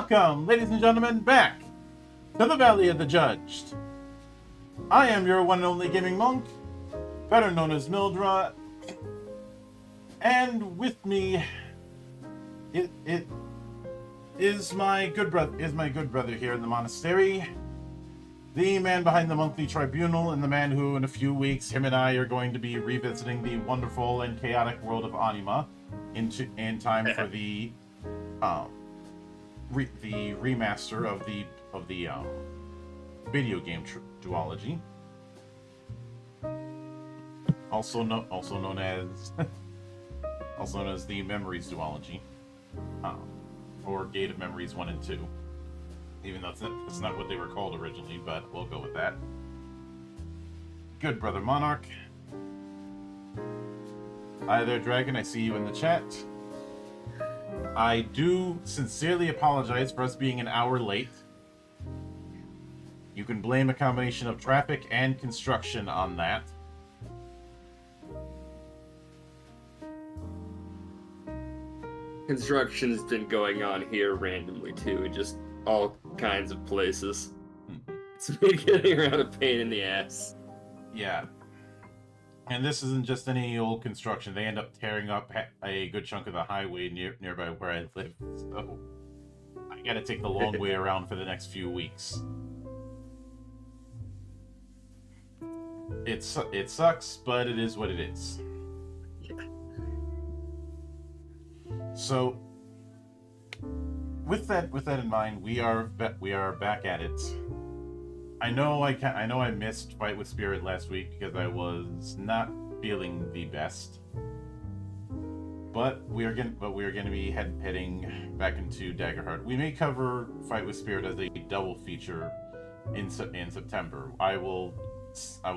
Welcome, ladies and gentlemen, back to the Valley of the Judged. I am your one and only gaming monk, better known as Mildra, and with me, it is my good brother here in the monastery, the man behind the monthly tribunal, and the man who, in a few weeks, him and I are going to be revisiting the wonderful and chaotic world of Anima in time for the remaster of the video game duology, also known as the Memories duology, or Gate of Memories 1 and 2. Even though that's not what they were called originally, but we'll go with that. Good brother Monarch. Hi there, Dragon. I see you in the chat. I do sincerely apologize for us being an hour late. You can blame a combination of traffic and construction on that. Construction's been going on here randomly too, just all kinds of places. It's been getting around a pain in the ass. Yeah. And this isn't just any old construction. They end up tearing up a good chunk of the highway nearby where I live. So I gotta take the long way around for the next few weeks. It sucks, but it is what it is. Yeah. So, with that in mind, we are back at it. I know I missed Fight with Spirit last week because I was not feeling the best. But we are going to be heading back into Daggerheart. We may cover Fight with Spirit as a double feature in September. I will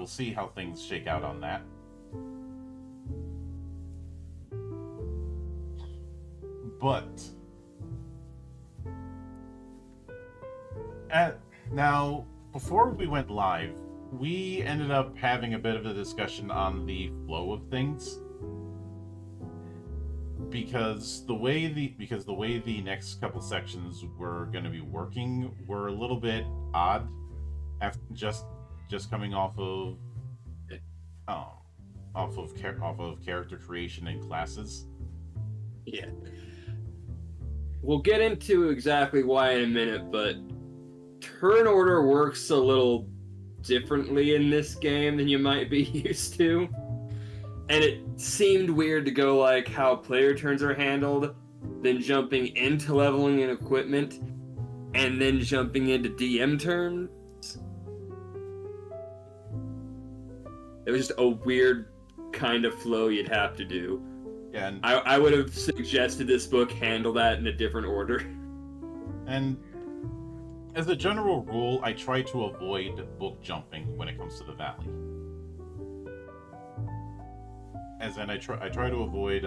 see how things shake out on that. But now, before we went live, we ended up having a bit of a discussion on the flow of things, because the way the next couple sections were going to be working were a little bit odd, after just coming off of character creation and classes. Yeah. We'll get into exactly why in a minute, but turn order works a little differently in this game than you might be used to. And it seemed weird to go like how player turns are handled, then jumping into leveling and equipment, and then jumping into DM turns. It was just a weird kind of flow you'd have to do. Yeah, and I would have suggested this book handle that in a different order. And as a general rule, I try to avoid book jumping when it comes to the Valley. As in, I try to avoid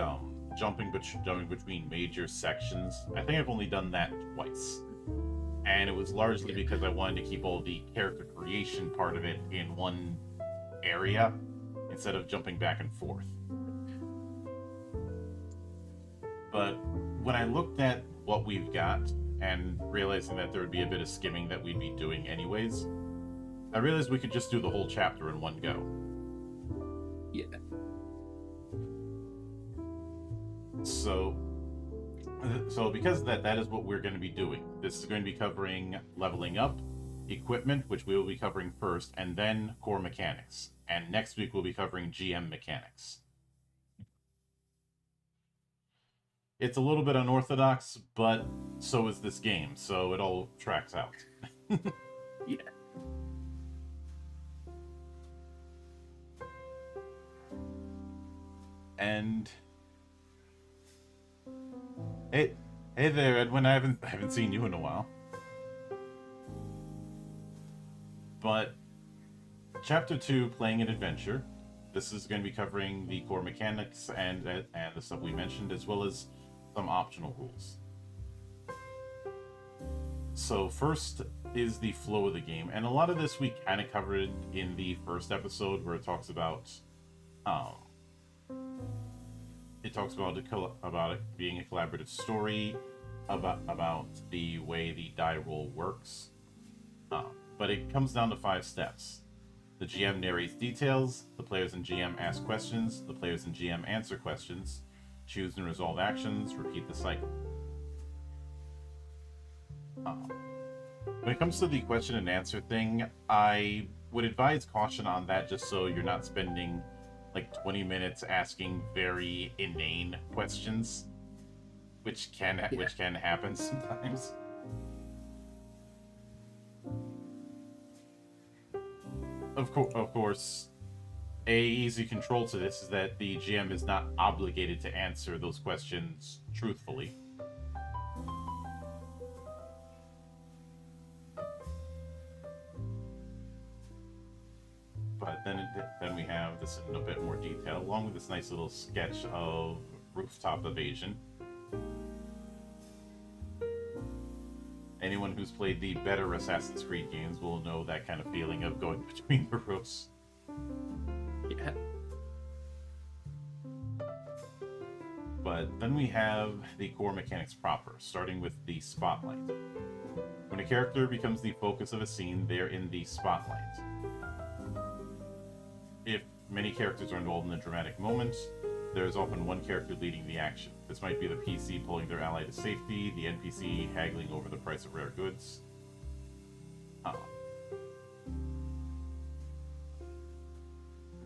jumping between major sections. I think I've only done that twice, and it was largely because I wanted to keep all the character creation part of it in one area instead of jumping back and forth. But when I looked at what we've got and realizing that there would be a bit of skimming that we'd be doing anyways, I realized we could just do the whole chapter in one go. Yeah. So because that is what we're going to be doing. This is going to be covering leveling up, equipment, which we will be covering first, and then core mechanics. And next week we'll be covering GM mechanics. It's a little bit unorthodox, but so is this game, so it all tracks out. Yeah. And hey there, Edwin. I haven't seen you in a while. But Chapter 2, Playing an Adventure. This is going to be covering the core mechanics and the stuff we mentioned, as well as some optional rules. So first is the flow of the game, and a lot of this we kind of covered in the first episode, where it talks about it being a collaborative story, about the way the die roll works. But it comes down to 5 steps. The GM narrates details, the players and GM ask questions, the players and GM answer questions, choose and resolve actions, repeat the cycle. When it comes to the question and answer thing, I would advise caution on that, just so you're not spending like 20 minutes asking very inane questions, which can happen sometimes. Of course, a easy control to this is that the GM is not obligated to answer those questions truthfully. But then we have this in a bit more detail, along with this nice little sketch of rooftop evasion. Anyone who's played the better Assassin's Creed games will know that kind of feeling of going between the roofs. Yeah. But then we have the core mechanics proper, starting with the spotlight. When a character becomes the focus of a scene, they're in the spotlight. If many characters are involved in a dramatic moment, there is often one character leading the action. This might be the PC pulling their ally to safety, the NPC haggling over the price of rare goods.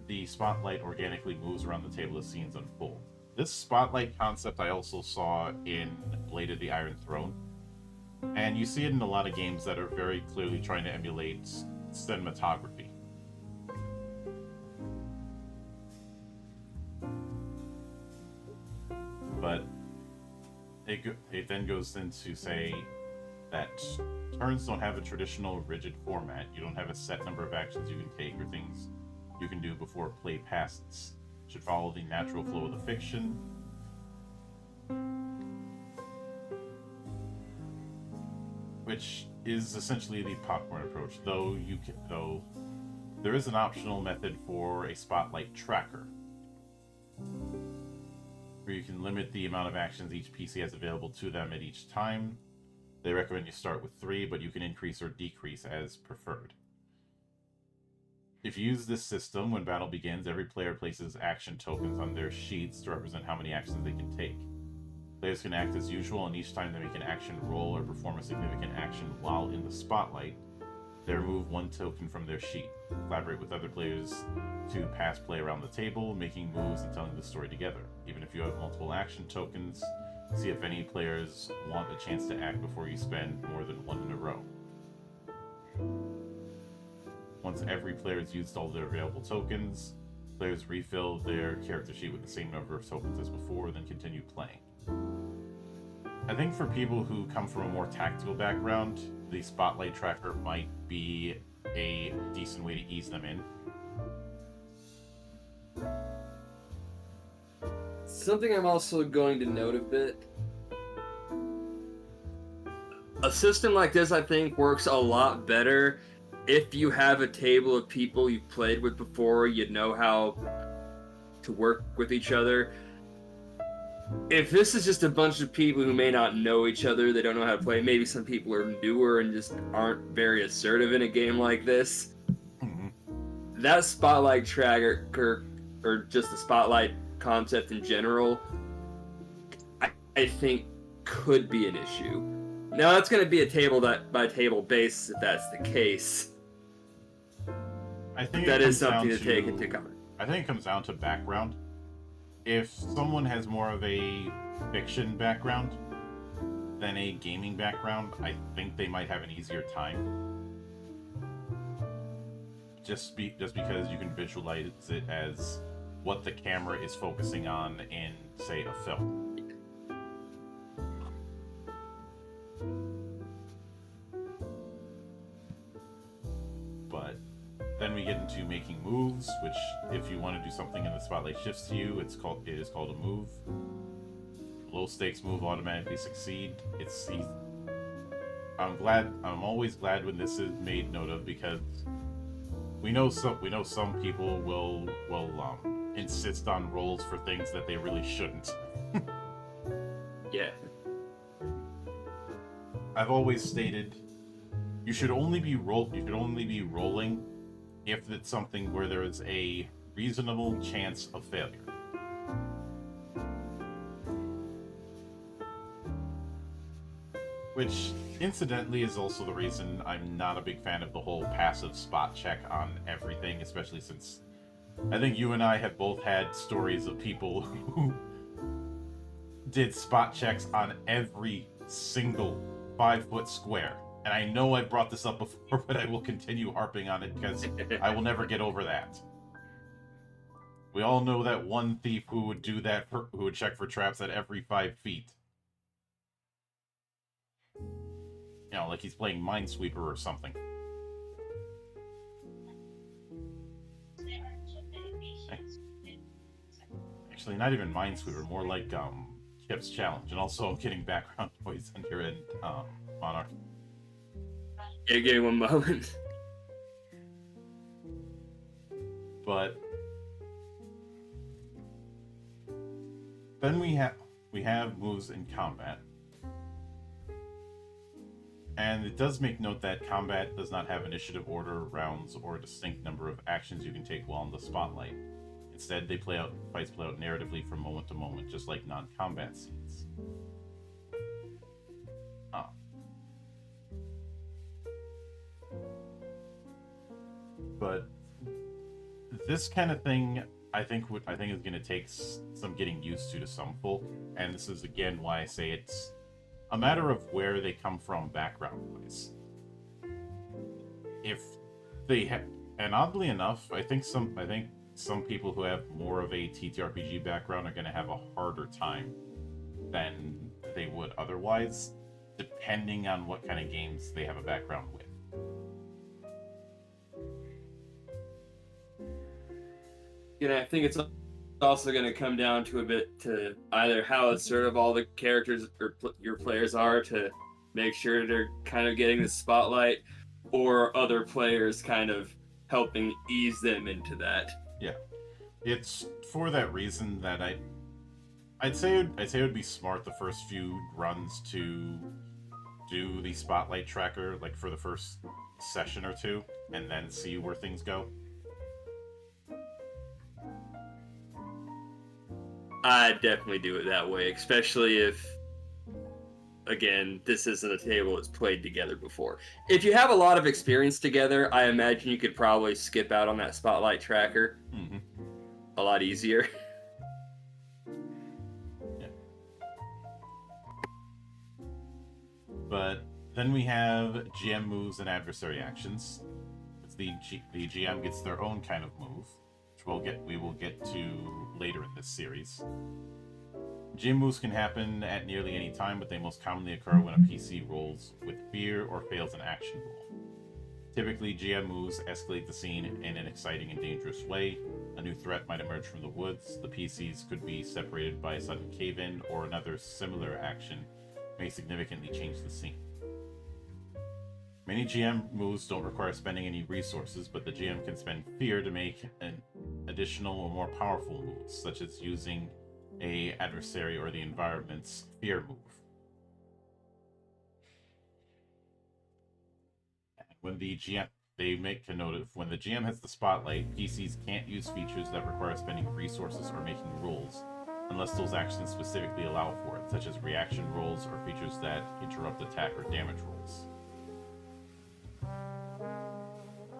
The spotlight organically moves around the table as scenes unfold. This spotlight concept I also saw in Blade of the Iron Throne, and you see it in a lot of games that are very clearly trying to emulate cinematography. But it then goes into say that turns don't have a traditional rigid format. You don't have a set number of actions you can take or things you can do before play passes. Should follow the natural flow of the fiction. Which is essentially the popcorn approach, though there is an optional method for a spotlight tracker, where you can limit the amount of actions each PC has available to them at each time. They recommend you start with 3, but you can increase or decrease as preferred. If you use this system, when battle begins, every player places action tokens on their sheets to represent how many actions they can take. Players can act as usual, and each time they make an action roll or perform a significant action while in the spotlight, they remove 1 token from their sheet. Collaborate with other players to pass play around the table, making moves and telling the story together. Even if you have multiple action tokens, see if any players want a chance to act before you spend more than 1 in a row. Once every player has used all their available tokens, players refill their character sheet with the same number of tokens as before, then continue playing. I think for people who come from a more tactical background, the spotlight tracker might be a decent way to ease them in. Something I'm also going to note a bit. A system like this, I think, works a lot better if you have a table of people you've played with before, you know how to work with each other. If this is just a bunch of people who may not know each other, they don't know how to play, maybe some people are newer and just aren't very assertive in a game like this, that spotlight tracker, or just the spotlight concept in general, I think could be an issue. Now, that's going to be a table by table basis if that's the case. I think that is something to take into account. I think it comes down to background. If someone has more of a fiction background than a gaming background, I think they might have an easier time. Just because you can visualize it as what the camera is focusing on in, say, a film. But then we get into making moves, which, if you want to do something and the spotlight shifts to you, it is called a move. Low stakes move automatically succeed. It's easy. I'm always glad when this is made note of, because we know some people will insist on rolls for things that they really shouldn't. Yeah. I've always stated you should only be rolling if it's something where there is a reasonable chance of failure. Which incidentally is also the reason I'm not a big fan of the whole passive spot check on everything, especially since I think you and I have both had stories of people who did spot checks on every single 5-foot square. And I know I've brought this up before, but I will continue harping on it because I will never get over that. We all know that one thief who would do that, who would check for traps at every 5 feet. You know, like he's playing Minesweeper or something. Actually, not even Minesweeper, more like Chip's Challenge. And also, I'm getting background noise on your end, Monarch. Yeah, give me one moment. But then we have moves in combat. And it does make note that combat does not have initiative order, rounds, or a distinct number of actions you can take while in the spotlight. Instead, fights play out narratively from moment to moment, just like non-combat scenes. Ah. But this kind of thing, I think is going to take some getting used to some folk, and this is again why I say it's a matter of where they come from background-wise. If they have, and oddly enough, I think some people who have more of a TTRPG background are going to have a harder time than they would otherwise, depending on what kind of games they have a background with. I think it's also going to come down to a bit to either how assertive all the characters or your players are to make sure they're kind of getting the spotlight, or other players kind of helping ease them into that. Yeah, it's for that reason that I'd say it would be smart the first few runs to do the spotlight tracker, like for the first session or two, and then see where things go. I'd definitely do it that way, especially if, again, this isn't a table that's played together before. If you have a lot of experience together, I imagine you could probably skip out on that spotlight tracker a lot easier. Yeah. But then we have GM moves and adversary actions. It's the GM gets their own kind of move, which we will get to later in this series. GM moves can happen at nearly any time, but they most commonly occur when a PC rolls with fear or fails an action roll. Typically, GM moves escalate the scene in an exciting and dangerous way. A new threat might emerge from the woods. The PCs could be separated by a sudden cave-in, or another similar action may significantly change the scene. Many GM moves don't require spending any resources, but the GM can spend fear to make an additional or more powerful moves, such as using a adversary or the environment's fear move. And when the GM, they make a note of when the GM has the spotlight, PCs can't use features that require spending resources or making rolls, unless those actions specifically allow for it, such as reaction rolls or features that interrupt attack or damage rolls.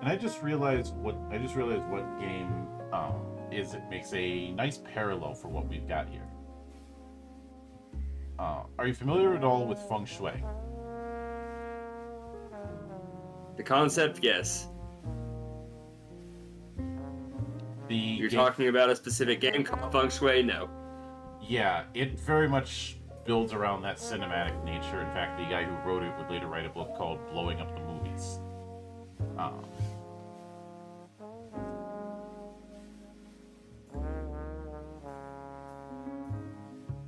And I just realized what game is it makes a nice parallel for what we've got here. Are you familiar at all with feng shui? The concept, yes. You're talking about a specific game called Feng Shui? No. Yeah, it very much builds around that cinematic nature. In fact, the guy who wrote it would later write a book called Blowing Up the Movies.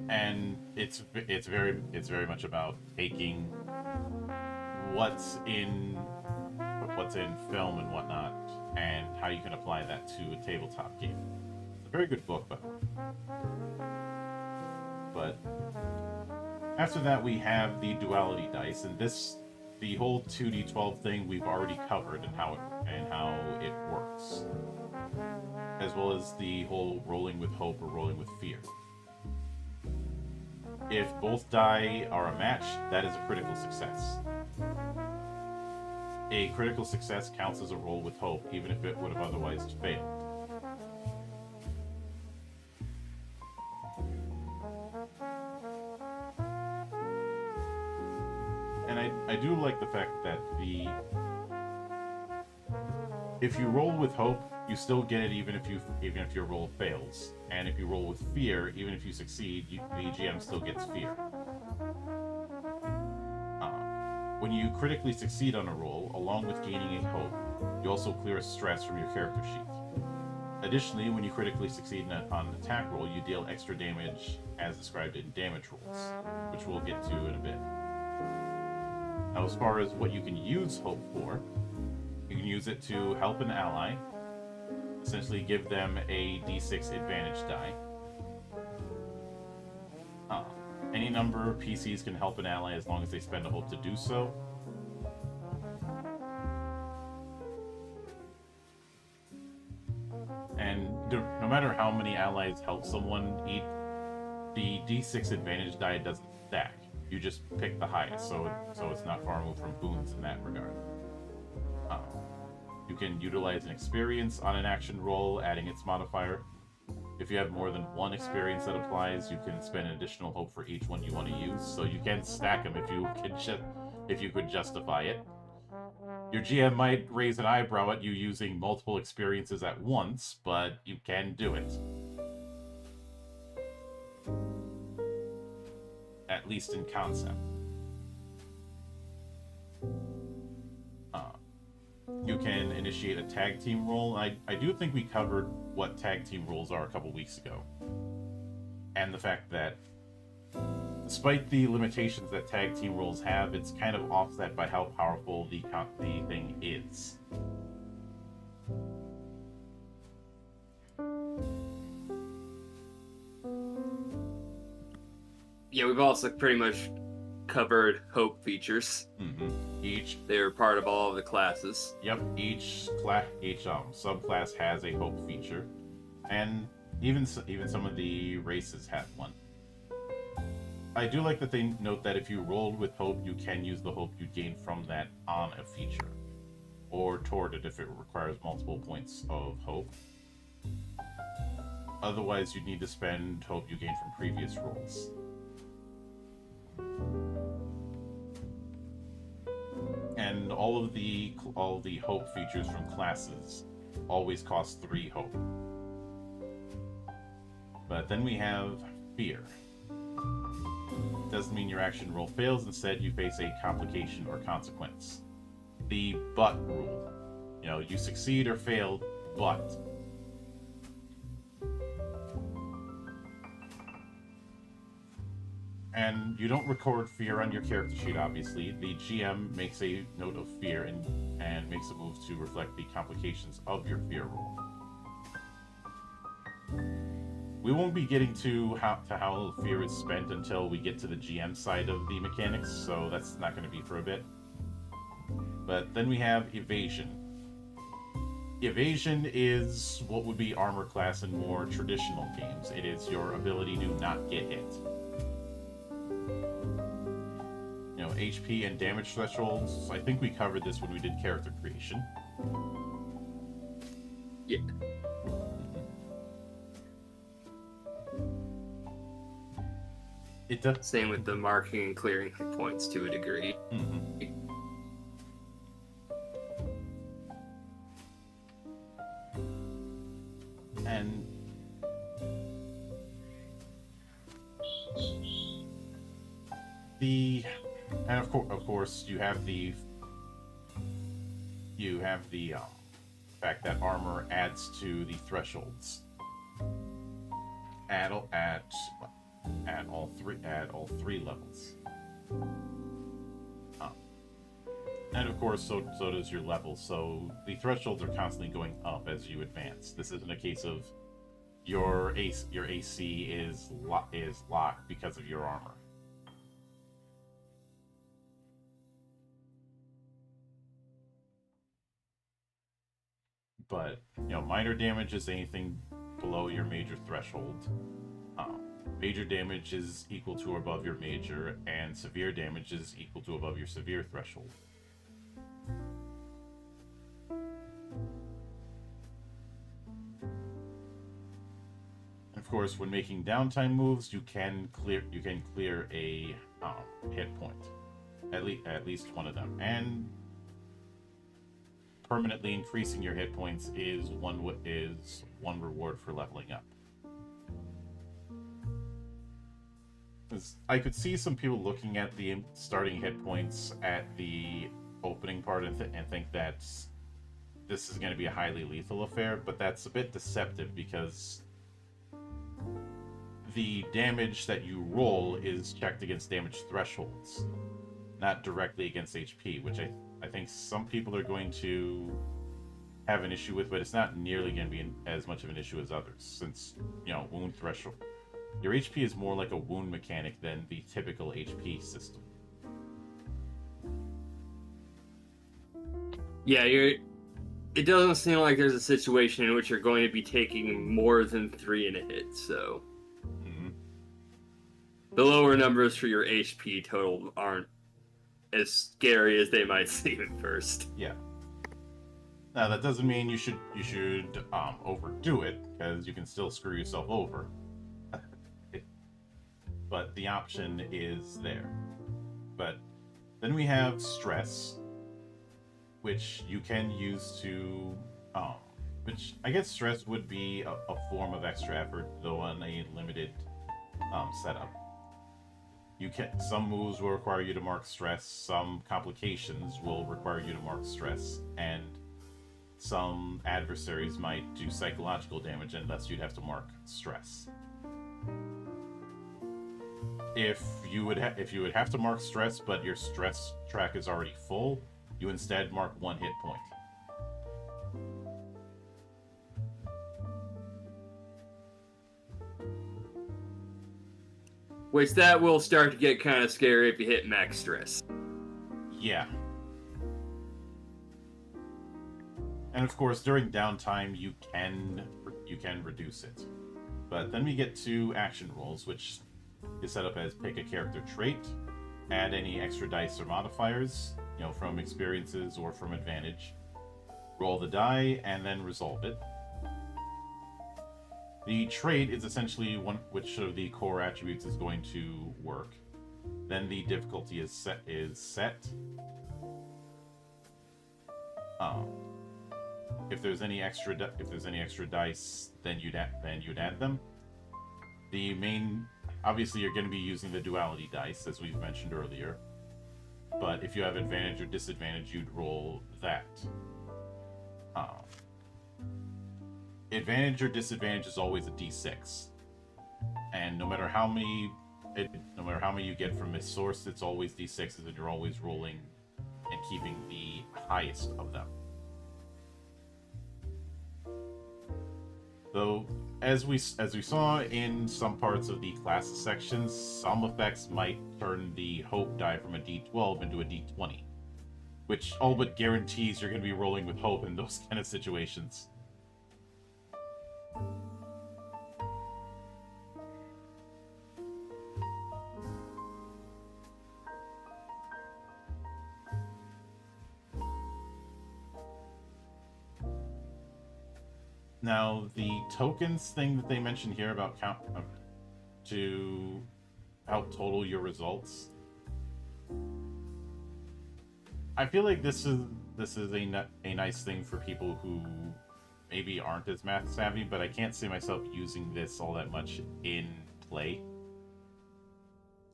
And it's very much about taking what's in film and whatnot, and how you can apply that to a tabletop game. It's a very good book, by the way. But after that, we have the duality dice, and the whole 2d12 thing we've already covered, and how it works, as well as the whole rolling with hope or rolling with fear. If both die are a match, that is a critical success. A critical success counts as a roll with hope, even if it would have otherwise failed. And I do like the fact that if you roll with hope, you still get it even if your roll fails. And if you roll with fear, even if you succeed, the GM still gets fear. When you critically succeed on a roll, along with gaining a hope, you also clear a stress from your character sheet. Additionally, when you critically succeed on an attack roll, you deal extra damage as described in damage rolls, which we'll get to in a bit. Now, as far as what you can use hope for, you can use it to help an ally, essentially give them a d6 advantage die. Any number of PCs can help an ally as long as they spend a hope to do so. And no matter how many allies help someone, the d6 advantage die doesn't stack. You just pick the highest, so it's not far removed from boons in that regard. You can utilize an experience on an action roll, adding its modifier. If you have more than one experience that applies, you can spend an additional hope for each one you want to use. So you can stack them if you could justify it. Your GM might raise an eyebrow at you using multiple experiences at once, but you can do it. At least in concept. You can initiate a tag team roll. I do think we covered what tag team rolls are a couple weeks ago. And the fact that, despite the limitations that tag team rolls have, it's kind of offset by how powerful the thing is. Yeah, we've also pretty much covered hope features. Mm-hmm. They're part of all of the classes. Yep, each subclass has a hope feature, and even some of the races have one. I do like that they note that if you rolled with hope, you can use the hope you gain from that on a feature, or toward it if it requires multiple points of hope. Otherwise, you'd need to spend hope you gain from previous rolls. And all of the hope features from classes always cost 3 hope. But then we have fear. Doesn't mean your action roll fails, instead you face a complication or consequence. The but rule. You succeed or fail, but. And you don't record fear on your character sheet, obviously. The GM makes a note of fear and makes a move to reflect the complications of your fear roll. We won't be getting to how fear is spent until we get to the GM side of the mechanics, so that's not going to be for a bit. But then we have evasion. Evasion is what would be armor class in more traditional games. It is your ability to not get hit. HP and damage thresholds. I think we covered this when we did character creation. Yeah. It does. Same with the marking and clearing hit points to a degree. Mm-hmm. And of course, you have the fact that armor adds to the thresholds at all three levels. And of course, so does your level. So the thresholds are constantly going up as you advance. This isn't a case of your AC is locked because of your armor. But minor damage is anything below your major threshold. Major damage is equal to or above your major, and severe damage is equal to above your severe threshold. of course, when making downtime moves, you can clear a hit point, at least one of them, and permanently increasing your hit points is one reward for leveling up. 'Cause I could see some people looking at the starting hit points at the opening part and think that this is going to be a highly lethal affair, but that's a bit deceptive because the damage that you roll is checked against damage thresholds, not directly against HP, which I think some people are going to have an issue with, but it's not nearly going to be as much of an issue as others, since, wound threshold. Your HP is more like a wound mechanic than the typical HP system. Yeah, it doesn't seem like there's a situation in which you're going to be taking more than 3 in a hit, so... Mm-hmm. The lower numbers for your HP total aren't as scary as they might seem at first. Yeah. Now, that doesn't mean you should overdo it, because you can still screw yourself over. But the option is there. But then we have stress, which you can use to, which I guess stress would be a form of extra effort, though on a limited setup. Some moves will require you to mark stress, some complications will require you to mark stress, and some adversaries might do psychological damage unless you'd have to mark stress. If you would have to mark stress, but your stress track is already full, you instead mark 1 hit point. Which that will start to get kind of scary if you hit max stress. Yeah. And of course, during downtime, you can reduce it. But then we get to action rolls, which is set up as pick a character trait, add any extra dice or modifiers, from experiences or from advantage, roll the die, and then resolve it. The trait is essentially which of the core attributes is going to work. Then the difficulty is set. If there's any extra dice, then you'd add them. Obviously, you're going to be using the duality dice, as we've mentioned earlier. But if you have advantage or disadvantage, you'd roll that. Advantage or disadvantage is always a d6, and no matter how many you get from this source, it's always d6s, and you're always rolling and keeping the highest of them. Though, as we saw in some parts of the classes sections, some effects might turn the hope die from a d12 into a d20, which all but guarantees you're going to be rolling with hope in those kind of situations. Now, the tokens thing that they mentioned here about to help total your results, I feel like this is a nice thing for people who maybe aren't as math savvy, but I can't see myself using this all that much in play.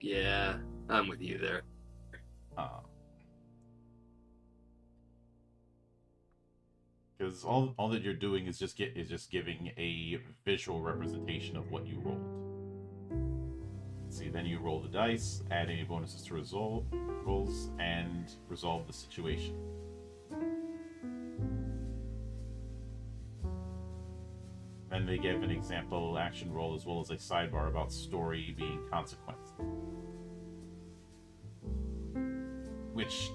Yeah, I'm with you there. Because all that you're doing is just giving a visual representation of what you rolled. See, then you roll the dice, add any bonuses to rolls, and resolve the situation. Then they give an example action roll as well as a sidebar about story being consequence, which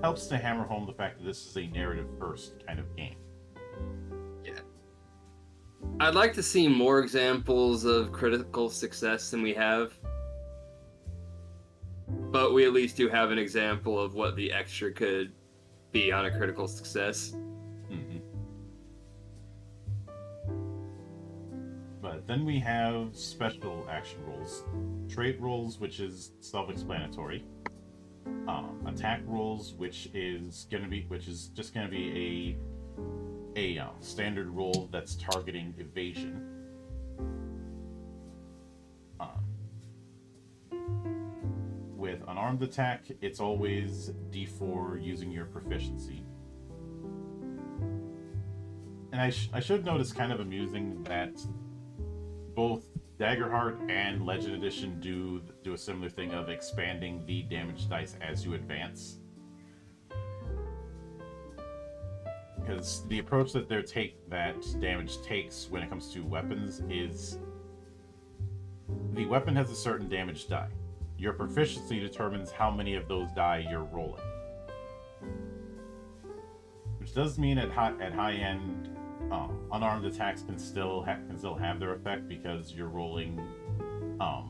helps to hammer home the fact that this is a narrative first kind of game. Yeah. I'd like to see more examples of critical success than we have. But we at least do have an example of what the extra could be on a critical success. Mm-hmm. But then we have special action rolls, trait rolls, which is self-explanatory. Attack rolls, which is just gonna be a standard roll that's targeting evasion. With unarmed attack, it's always D4 using your proficiency. And I should note it's kind of amusing that both Daggerheart and Legend Edition do a similar thing of expanding the damage dice as you advance. Because the approach that that damage takes when it comes to weapons is the weapon has a certain damage die. Your proficiency determines how many of those die you're rolling. Which does mean at high end, unarmed attacks can still have their effect because you're rolling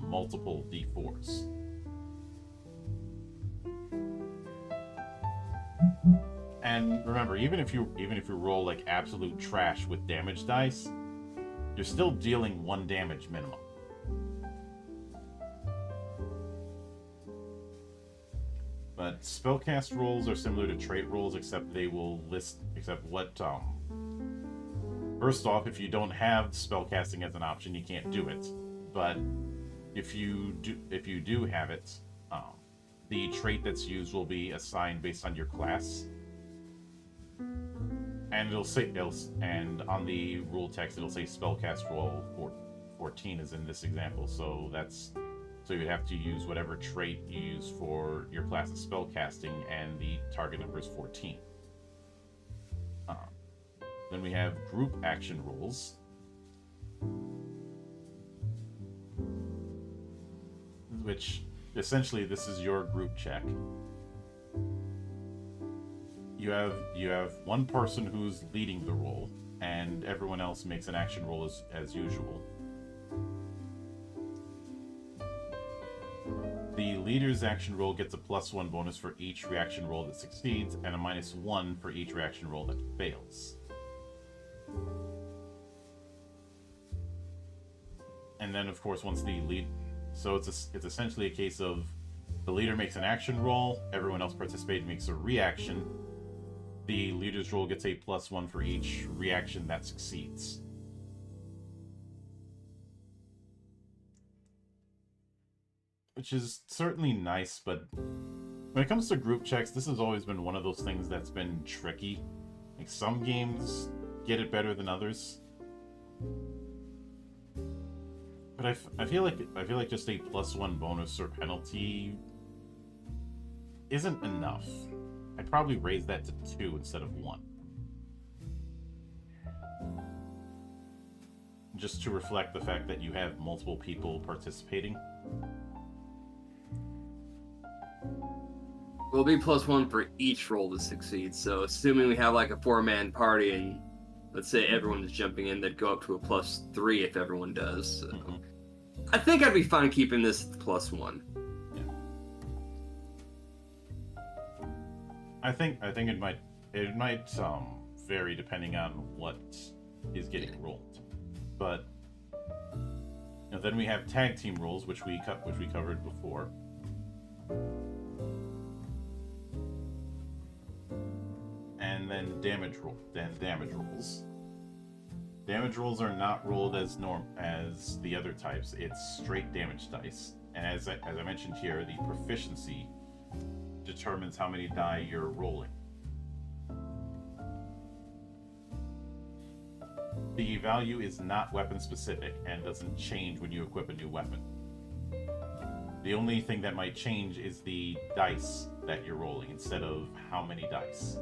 multiple d4s. And remember, even if you roll like absolute trash with damage dice, you're still dealing 1 damage minimum. But spellcast rolls are similar to trait rolls, except what first off, if you don't have spellcasting as an option, you can't do it. But if you do have it, the trait that's used will be assigned based on your class. And and on the rule text it'll say spellcast roll 14 is in this example, so you'd have to use whatever trait you use for your class of spellcasting, and the target number is 14. Then we have group action rolls, which essentially this is your group check. You have one person who's leading the roll, and everyone else makes an action roll as usual. The leader's action roll gets a +1 bonus for each reaction roll that succeeds, and a -1 for each reaction roll that fails. And then, of course, once the lead, so it's essentially a case of the leader makes an action roll, everyone else participating makes a reaction. The leader's roll gets a +1 for each reaction that succeeds. Which is certainly nice, but when it comes to group checks, this has always been one of those things that's been tricky. Like, some games get it better than others. But I feel like just a +1 bonus or penalty isn't enough. I'd probably raise that to 2 instead of 1. Just to reflect the fact that you have multiple people participating. Will be +1 for each roll to succeed. So assuming we have like a 4-man party and let's say everyone is jumping in, they'd go up to a +3 if everyone does. So I think I'd be fine keeping this +1. Yeah. I think it might vary depending on what is getting rolled. But then we have tag team rolls, which we covered before. And then damage rolls. Damage rolls are not rolled as the other types. It's straight damage dice. And as I mentioned here, the proficiency determines how many die you're rolling. The value is not weapon specific and doesn't change when you equip a new weapon. The only thing that might change is the dice that you're rolling instead of how many dice.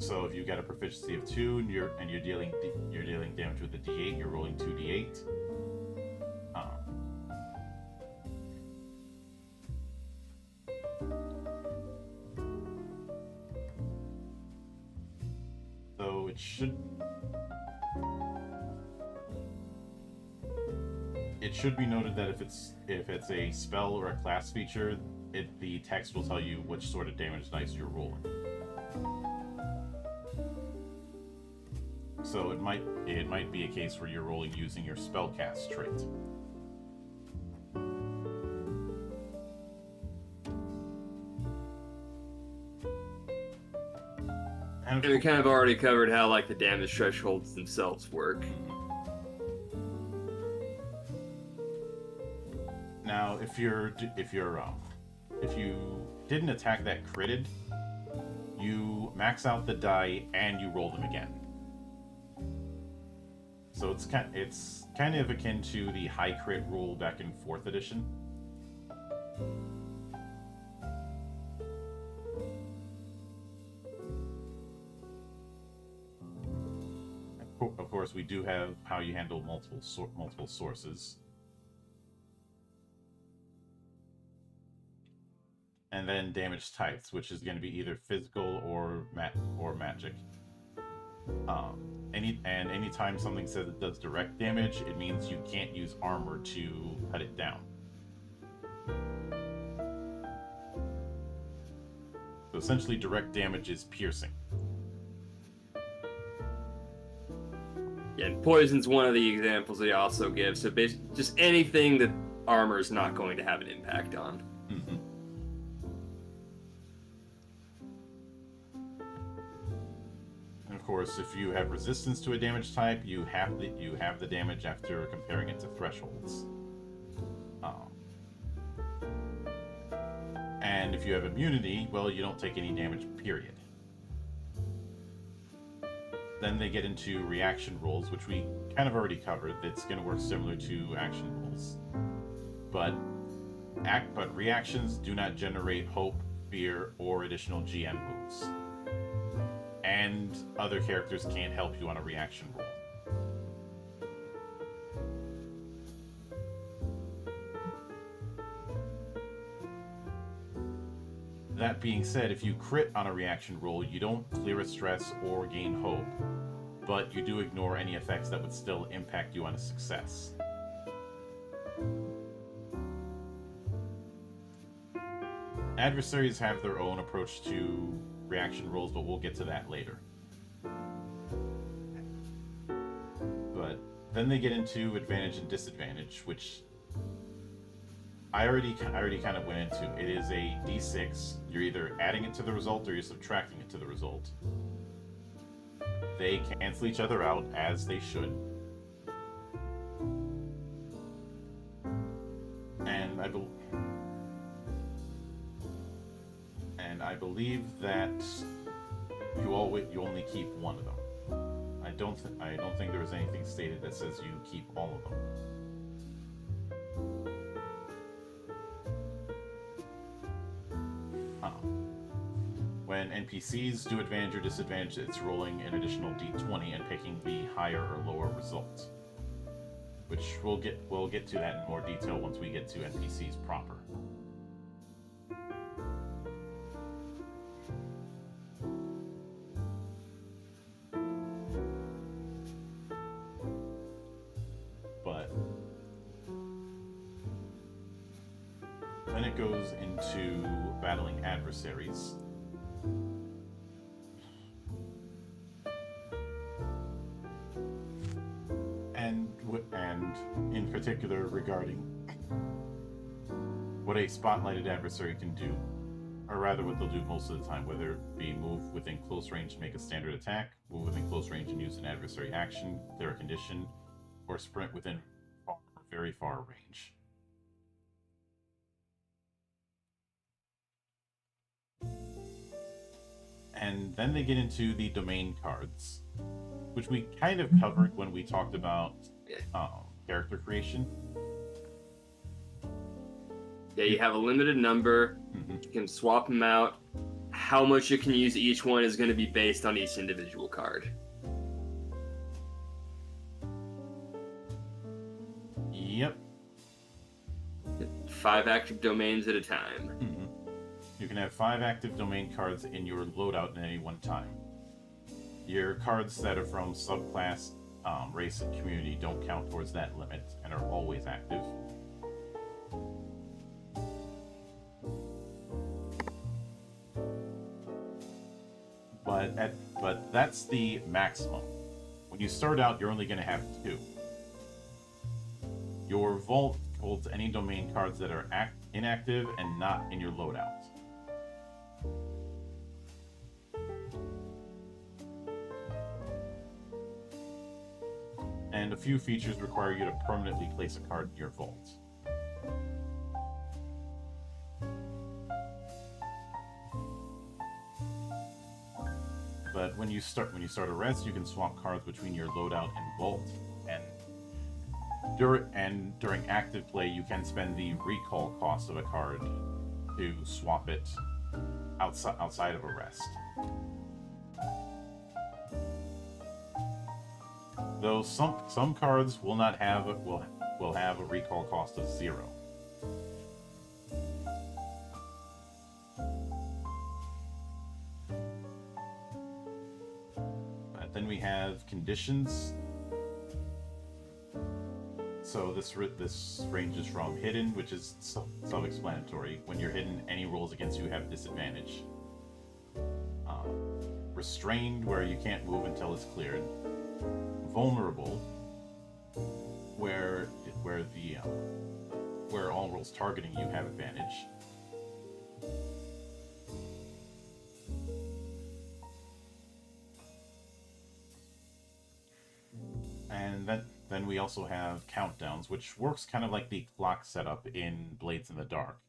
So if you got a proficiency of 2 and you're dealing damage with a d8, you're rolling 2d8. So it should be noted that if it's a spell or a class feature, the text will tell you which sort of damage dice you're rolling. So it might be a case where you're rolling using your spellcast trait. And we kind of already covered how like the damage thresholds themselves work. Now, if you didn't attack that critted, you max out the die and you roll them again. So it's kind of akin to the high crit rule back in 4th edition. Of course, we do have how you handle multiple sources. And then damage types, which is going to be either physical or magic. Anytime something says it does direct damage, it means you can't use armor to cut it down. So essentially, direct damage is piercing. Yeah, and poison's one of the examples they also give. So basically, just anything that armor is not going to have an impact on. Mm-hmm. And of course, if you have resistance to a damage type, you have the damage after comparing it to thresholds. And if you have immunity, well, you don't take any damage, period. Then they get into reaction rolls, which we kind of already covered. It's going to work similar to action rolls. But reactions do not generate hope, fear, or additional GM moves. And other characters can't help you on a reaction roll. That being said, if you crit on a reaction roll, you don't clear a stress or gain hope, but you do ignore any effects that would still impact you on a success. Adversaries have their own approach to reaction rolls, but we'll get to that later. But then they get into advantage and disadvantage, which I already kind of went into. It is a d6. You're either adding it to the result or you're subtracting it to the result. They cancel each other out, as they should. And I believe that you only keep one of them. I don't think there was anything stated that says you keep all of them. When NPCs do advantage or disadvantage, it's rolling an additional d20 and picking the higher or lower result. Which we'll get to that in more detail once we get to NPCs proper. But then it goes into battling adversaries. And in particular regarding what a spotlighted adversary can do, or rather what they'll do most of the time, whether it be move within close range to make a standard attack, move within close range and use an adversary action, clear a condition, or sprint within far, very far range. And then they get into the domain cards, which we kind of covered when we talked about character creation. Yeah, you have a limited number. Mm-hmm. You can swap them out. How much you can use each one is going to be based on each individual card. Yep. 5 active domains at a time. Mm-hmm. You can have 5 active domain cards in your loadout at any one time. Your cards that are from subclass, race, and community don't count towards that limit and are always active. but that's the maximum. When you start out, you're only going to have 2. Your vault holds any domain cards that are inactive and not in your loadout. And a few features require you to permanently place a card in your vault. But when you start a rest, you can swap cards between your loadout and vault, and during active play, you can spend the recall cost of a card to swap it outside of a rest. Though some cards will not have will have a recall cost of 0. But then we have conditions. So this ranges from hidden, which is self-explanatory. When you're hidden, any rolls against you have disadvantage. Restrained, where you can't move until it's cleared. Vulnerable, where all rolls targeting you have advantage. And then we also have countdowns, which works kind of like the clock setup in Blades in the Dark.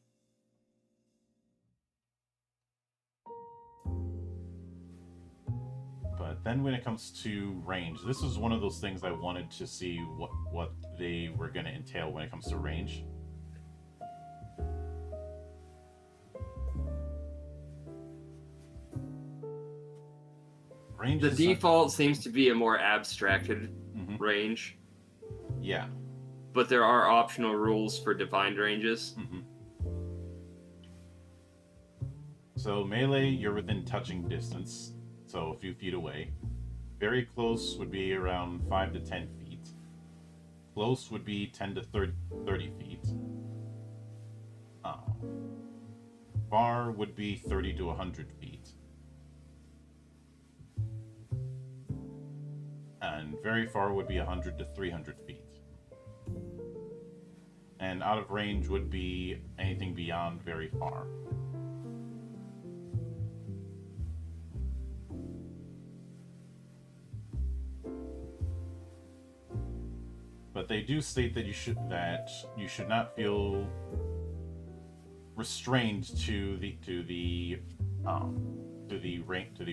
But then when it comes to range, this is one of those things I wanted to see what they were going to entail when it comes to range. Range the default seems to be a more abstracted range. Yeah. But there are optional rules for defined ranges. So melee, you're within touching distance, so a few feet away. Very close would be around 5 to 10 feet. Close would be 10 to 30 feet. Far would be 30 to 100 feet. And very far would be 100 to 300 feet. And out of range would be anything beyond very far. But they do state that you should not feel restrained to the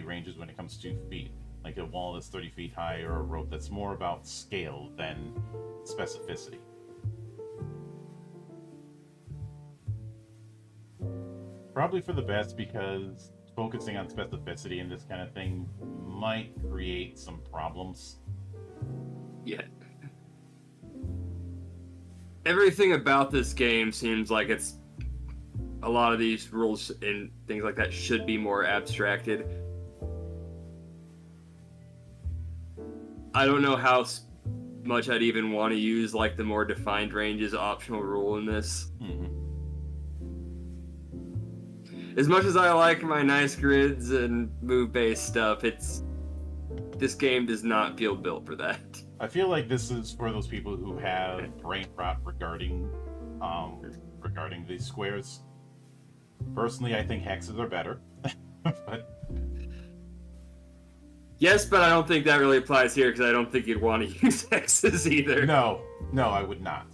ranges when it comes to feet. Like a wall that's 30 feet high or a rope. That's more about scale than specificity. Probably for the best, because focusing on specificity in this kind of thing might create some problems. Yeah. Everything about this game seems like a lot of these rules and things like that should be more abstracted. I don't know how much I'd even want to use like the more defined ranges optional rule in this. As much as I like my nice grids and move-based stuff, this game does not feel built for that. I feel like this is for those people who have brain rot regarding these squares. Personally, I think hexes are better. But yes, but I don't think that really applies here because I don't think you'd want to use hexes either. No, I would not.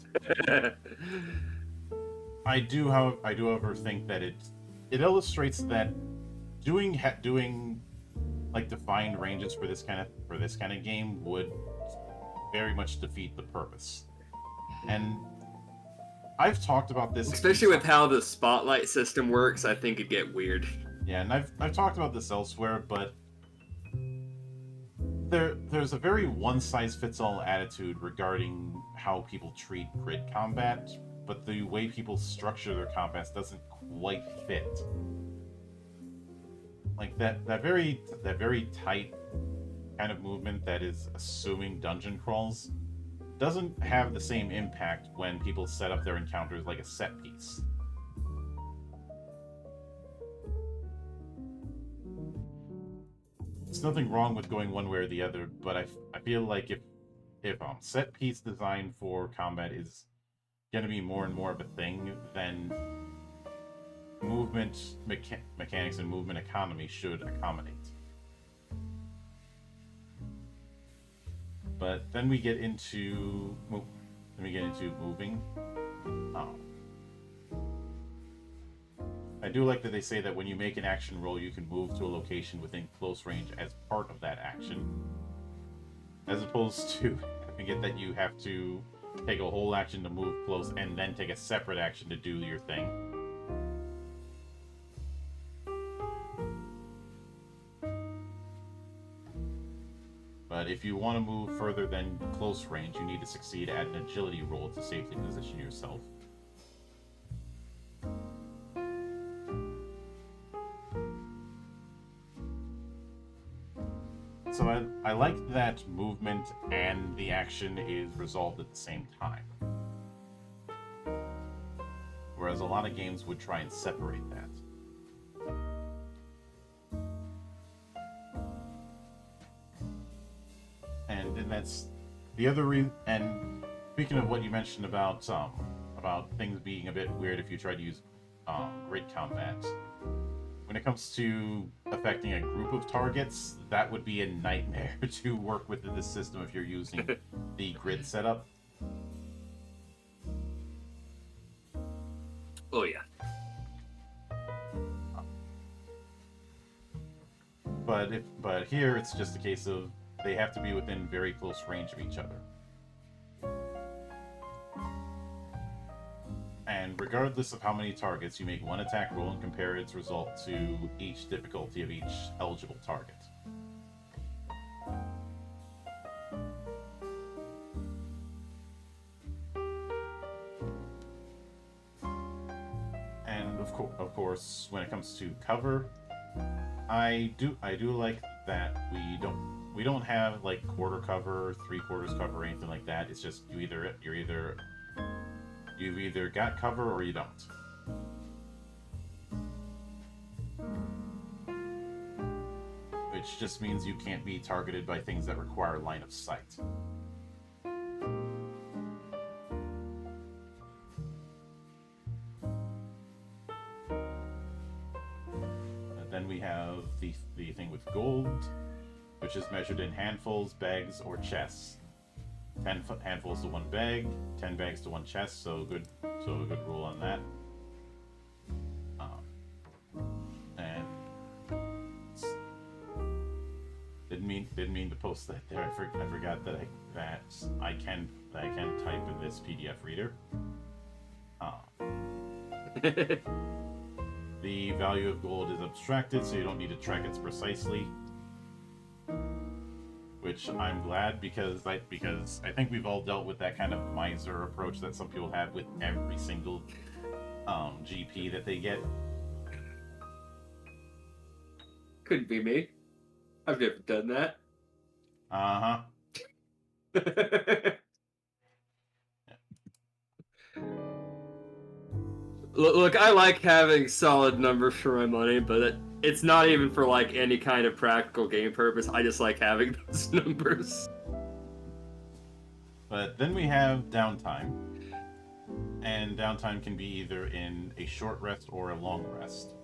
I do, however, think that it illustrates that doing like defined ranges for this kind of game would very much defeat the purpose. And I've talked about this, especially with how the spotlight system works. I think it'd get weird. Yeah, and I've talked about this elsewhere, but there's a very one-size-fits-all attitude regarding how people treat grid combat, but the way people structure their combats doesn't quite fit. Like that very tight kind of movement that is assuming dungeon crawls doesn't have the same impact when people set up their encounters like a set piece. there's nothing wrong with going one way or the other, but I feel like if set piece design for combat is going to be more and more of a thing, then movement mechanics and movement economy should accommodate. But then we get into moving. I do like that they say that when you make an action roll, you can move to a location within close range as part of that action, as opposed to having it that you have to take a whole action to move close and then take a separate action to do your thing. But if you want to move further than close range, you need to succeed at an agility roll to safely position yourself. So I like that movement and the action is resolved at the same time. Whereas a lot of games would try and separate that. And that's the other and speaking of what you mentioned about things being a bit weird if you try to use grid combat. When it comes to affecting a group of targets, that would be a nightmare to work with this system if you're using the grid setup. Oh yeah. But here it's just a case of they have to be within very close range of each other. And regardless of how many targets, you make one attack roll and compare its result to each difficulty of each eligible target. And of course, when it comes to cover, I do like that we don't have like quarter cover, 3/4 cover, or anything like that. It's just you've either got cover or you don't. Which just means you can't be targeted by things that require line of sight. And then we have the thing with gold, which is measured in handfuls, bags, or chests. 10 handfuls to one bag, 10 bags to one chest, so a good rule on that. And didn't mean to post that there. I forgot that I can type in this PDF reader. The value of gold is abstracted, so you don't need to track it precisely. Which I'm glad because I think we've all dealt with that kind of miser approach that some people have with every single GP that they get. Couldn't be me. I've never done that. Uh-huh. Look, I like having solid numbers for my money, but it's not even for like any kind of practical game purpose. I just like having those numbers. But then we have downtime. And downtime can be either in a short rest or a long rest.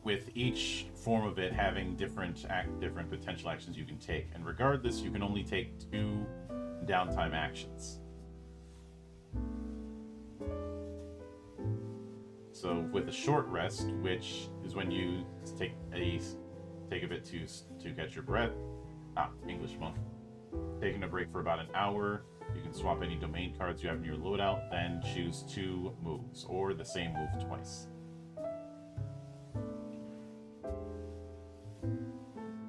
With each form of it having different potential actions you can take. And regardless, you can only take 2 downtime actions. So with a short rest, which is when you take a bit to catch your breath, English monk, taking a break for about an hour, you can swap any domain cards you have in your loadout, then choose 2 moves, or the same move twice.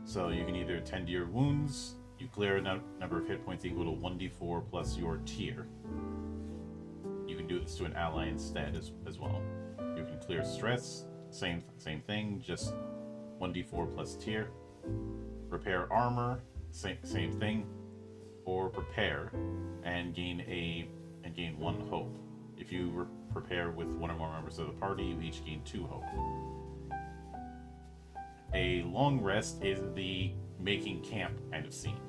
So you can either tend to your wounds, you clear a number of hit points equal to 1d4 plus your tier. You can do this to an ally instead as well. You can clear stress, same thing, just 1d4 plus tier. Repair armor, same thing. Or prepare and gain 1 hope. If you prepare with one or more members of the party, you each gain 2 hope. A long rest is the making camp kind of scene.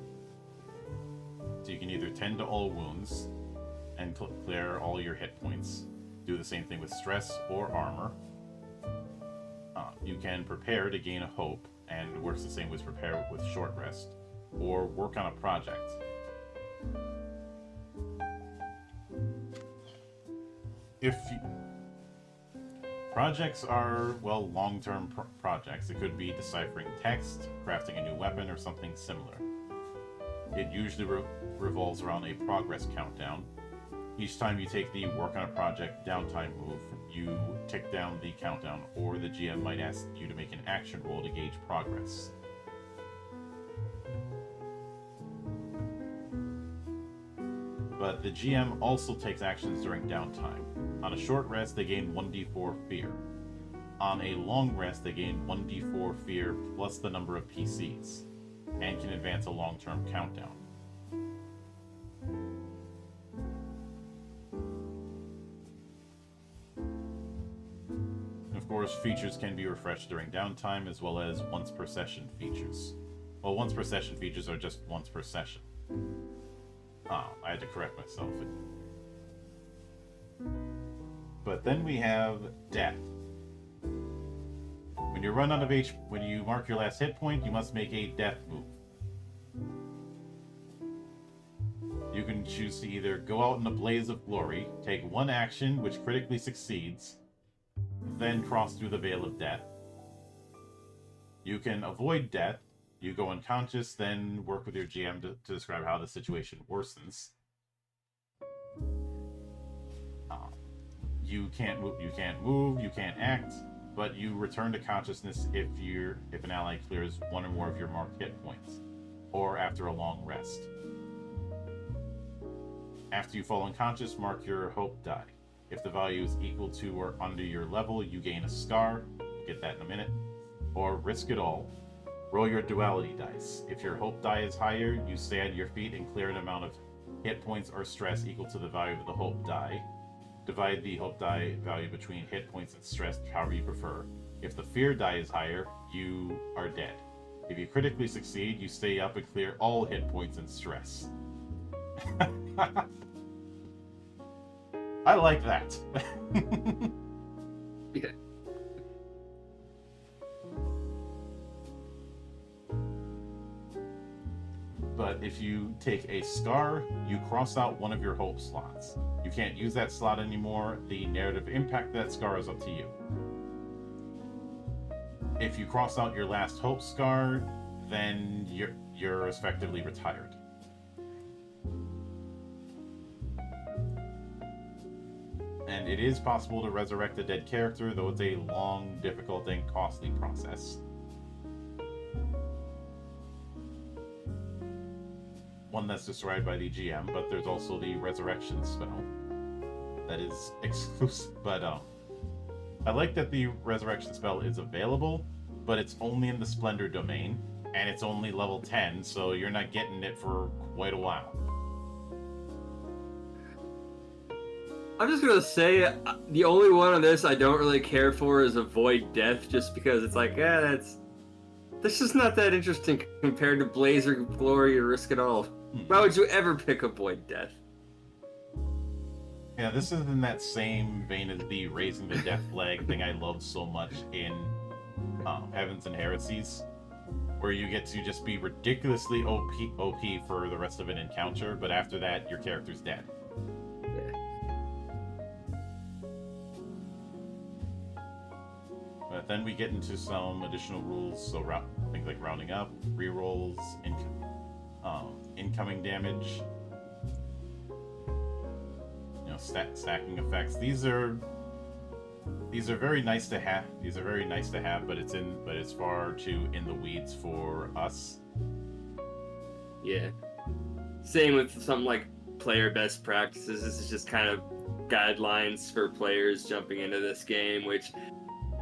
So you can either tend to all wounds and clear all your hit points, do the same thing with stress or armor. You can prepare to gain a hope, and it works the same with prepare with short rest, or work on a project. Projects are, well, long-term projects. It could be deciphering text, crafting a new weapon, or something similar. It usually revolves around a progress countdown. Each time you take the work on a project downtime move, you tick down the countdown, or the GM might ask you to make an action roll to gauge progress. But the GM also takes actions during downtime. On a short rest, they gain 1d4 fear. On a long rest, they gain 1d4 fear plus the number of PCs, and can advance a long-term countdown. Of course, features can be refreshed during downtime, as well as once per session features. Well, once per session features are just once per session. I had to correct myself. But then we have death. When you run out of when you mark your last hit point, you must make a death move. You can choose to either go out in a blaze of glory, take one action which critically succeeds, then cross through the veil of death. You can avoid death. You go unconscious, then work with your GM to describe how the situation worsens. You can't move, you can't act, but you return to consciousness if an ally clears one or more of your marked hit points, or after a long rest. After you fall unconscious, mark your hope die. If the value is equal to or under your level, you gain a scar. We'll get that in a minute. Or risk it all. Roll your duality dice. If your hope die is higher, you stay on your feet and clear an amount of hit points or stress equal to the value of the hope die. Divide the hope die value between hit points and stress, however you prefer. If the fear die is higher, you are dead. If you critically succeed, you stay up and clear all hit points and stress. I like that. Yeah. But if you take a scar, you cross out one of your hope slots. You can't use that slot anymore. The narrative impact of that scar is up to you. If you cross out your last hope scar, then you're effectively retired. And it is possible to resurrect a dead character, though it's a long, difficult, and costly process. One that's described by the GM, but there's also the resurrection spell that is exclusive. But I like that the resurrection spell is available, but it's only in the Splendor domain, and it's only level 10, so you're not getting it for quite a while. I'm just gonna say the only one on this I don't really care for is Avoid Death, just because it's like, that's just not that interesting compared to Blazer Glory or Risk It All. Why would you ever pick Avoid Death? Yeah, this is in that same vein as the Raising the Death Flag thing I love so much in Heavens and Heresies, where you get to just be ridiculously OP for the rest of an encounter, but after that, your character's dead. But then we get into some additional rules, so things like rounding up, rerolls, incoming damage, stacking effects. These are very nice to have. But it's far too in the weeds for us. Yeah. Same with something like player best practices. This is just kind of guidelines for players jumping into this game, which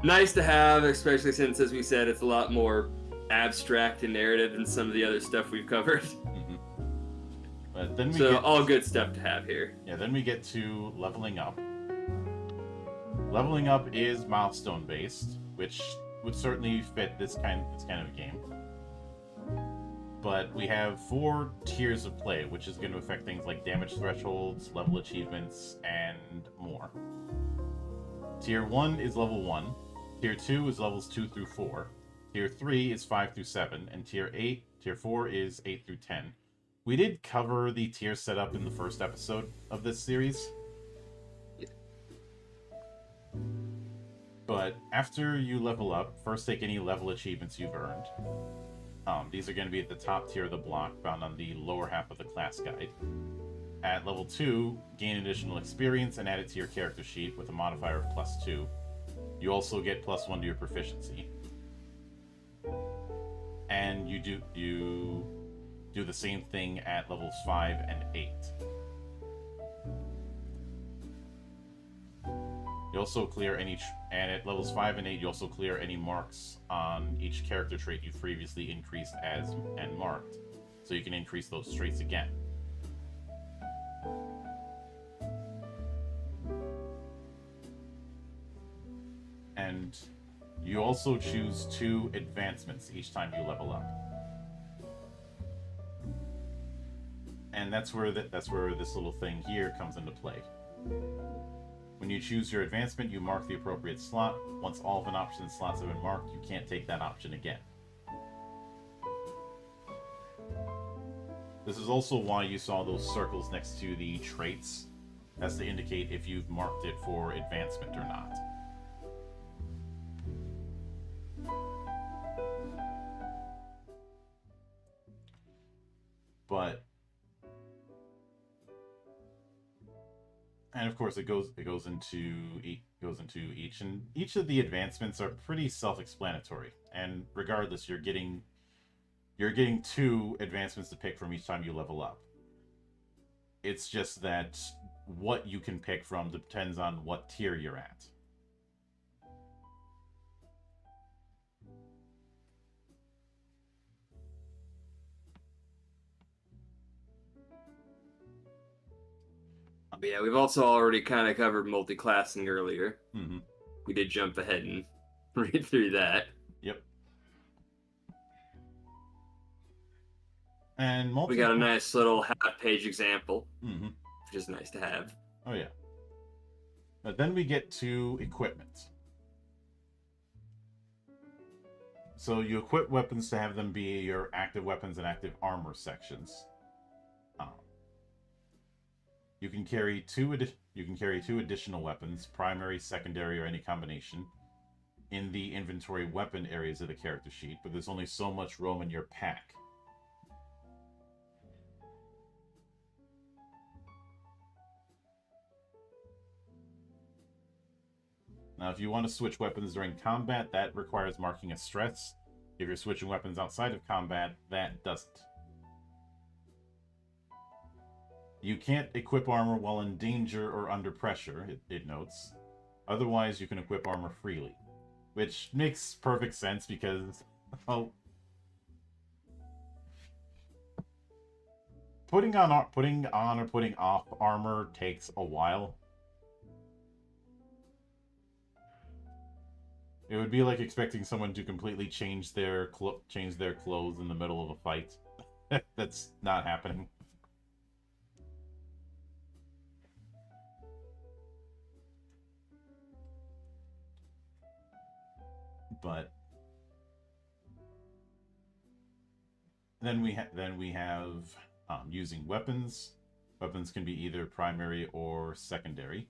nice to have, especially since, as we said, it's a lot more abstract and narrative than some of the other stuff we've covered. Mm-hmm. But then all good stuff to have here. Yeah, then we get to leveling up. Leveling up is milestone based, which would certainly fit this kind of a game. But we have 4 tiers of play, which is going to affect things like damage thresholds, level achievements, and more. Tier 1 is level 1. Tier 2 is levels 2 through 4. Tier 3 is 5 through 7. And Tier 4 is 8 through 10. We did cover the tier setup in the first episode of this series. But after you level up, first take any level achievements you've earned. These are going to be at the top tier of the block, found on the lower half of the class guide. At level 2, gain additional experience and add it to your character sheet with a modifier of +2. You also get +1 to your proficiency. And you do the same thing at levels 5 and 8. You also clear and at levels 5 and 8, you also clear any marks on each character trait you've previously increased as and marked, so you can increase those traits again. And you also choose 2 advancements each time you level up. And that's where this little thing here comes into play. When you choose your advancement, you mark the appropriate slot. Once all of an option's slots have been marked, you can't take that option again. This is also why you saw those circles next to the traits. That's to indicate if you've marked it for advancement or not. But and of course it goes into each, and each of the advancements are pretty self-explanatory. And regardless, you're getting 2 advancements to pick from each time you level up. It's just that what you can pick from depends on what tier you're at. But yeah, we've also already kind of covered multi-classing earlier. Mm-hmm. We did jump ahead and read through that. Yep. And we got a nice little half-page example, mm-hmm. which is nice to have. Oh yeah. But then we get to equipment. So you equip weapons to have them be your active weapons and active armor sections. You can carry two additional weapons, primary, secondary, or any combination, in the inventory weapon areas of the character sheet, but there's only so much room in your pack. Now, if you want to switch weapons during combat, that requires marking a stress. If you're switching weapons outside of combat, that doesn't. You can't equip armor while in danger or under pressure, it notes. Otherwise, you can equip armor freely. Which makes perfect sense because, well, putting on or putting off armor takes a while. It would be like expecting someone to completely change their clothes in the middle of a fight. That's not happening. But then we have using weapons. Weapons can be either primary or secondary.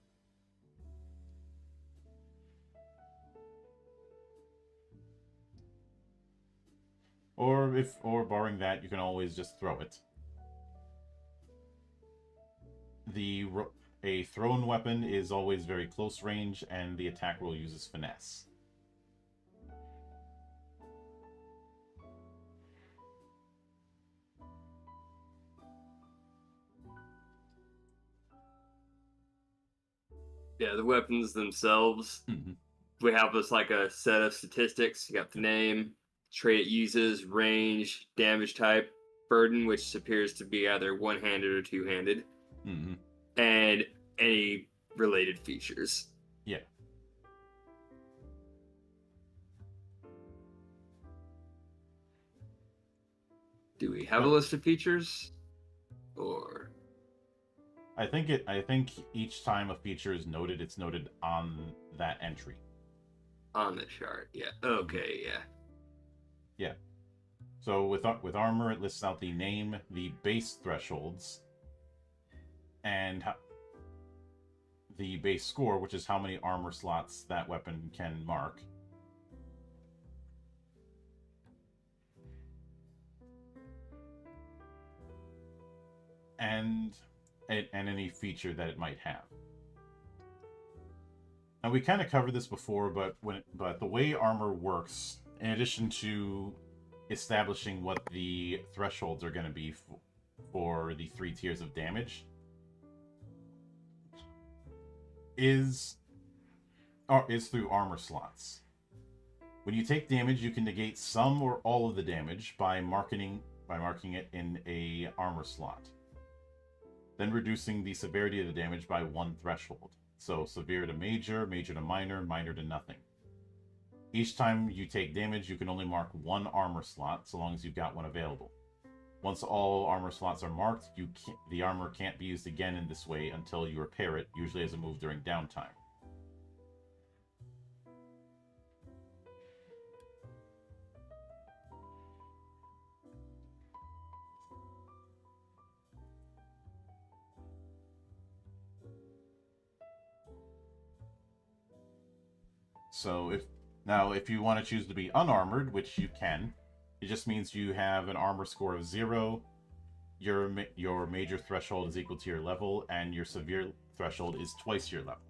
Or barring that, you can always just throw it. A thrown weapon is always very close range, and the attack roll uses finesse. Yeah, the weapons themselves, we have this like a set of statistics. You got the name, trait it uses, range, damage type, burden, which appears to be either one-handed or two-handed, and any related features. Yeah. Do we have a list of features? Or I think each time a feature is noted, it's noted on that entry. on the chart? Yeah. Okay. Yeah. Yeah. So with armor, it lists out the name, the base thresholds, and the base score, which is how many armor slots that weapon can mark. And any feature that it might have. Now we kind of covered this before, but the way armor works, in addition to establishing what the thresholds are going to be for the 3 tiers of damage, is through armor slots. When you take damage, you can negate some or all of the damage by marking it in a armor slot, then reducing the severity of the damage by 1 threshold. So severe to major, major to minor, minor to nothing. Each time you take damage, you can only mark 1 armor slot, so long as you've got one available. Once all armor slots are marked, the armor can't be used again in this way until you repair it, usually as a move during downtime. So if you want to choose to be unarmored, which you can, it just means you have an armor score of 0, your major threshold is equal to your level, and your severe threshold is twice your level.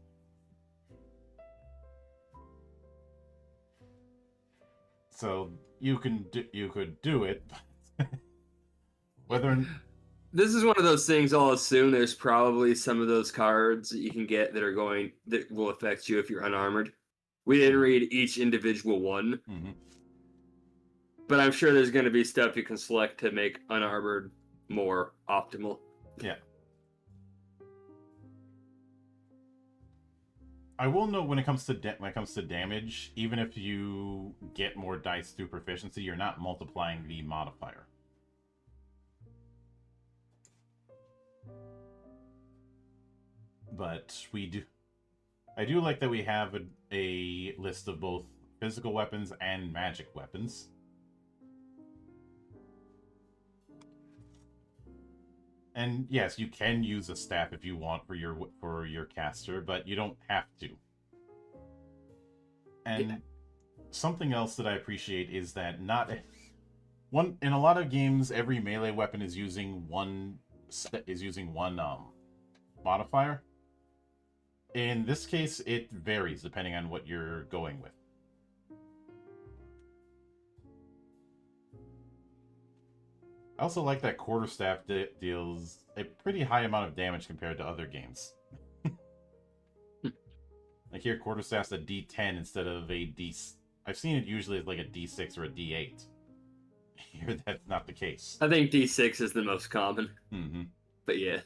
So you could do it, whether. This is one of those things. I'll assume there's probably some of those cards that you can get that will affect you if you're unarmored. We didn't read each individual one, but I'm sure there's going to be stuff you can select to make unarmored more optimal. Yeah. I will note when it comes to damage, even if you get more dice through proficiency, you're not multiplying the modifier. But I do like that we have a list of both physical weapons and magic weapons. And yes, you can use a staff if you want for your caster, but you don't have to. And something else that I appreciate is that in a lot of games, every melee weapon is using one modifier. In this case, it varies depending on what you're going with. I also like that quarterstaff deals a pretty high amount of damage compared to other games. Like here, quarterstaff's a D10 instead of a D. I've seen it usually as like a D6 or a D8. Here, that's not the case. I think D6 is the most common. Mm-hmm. But yeah.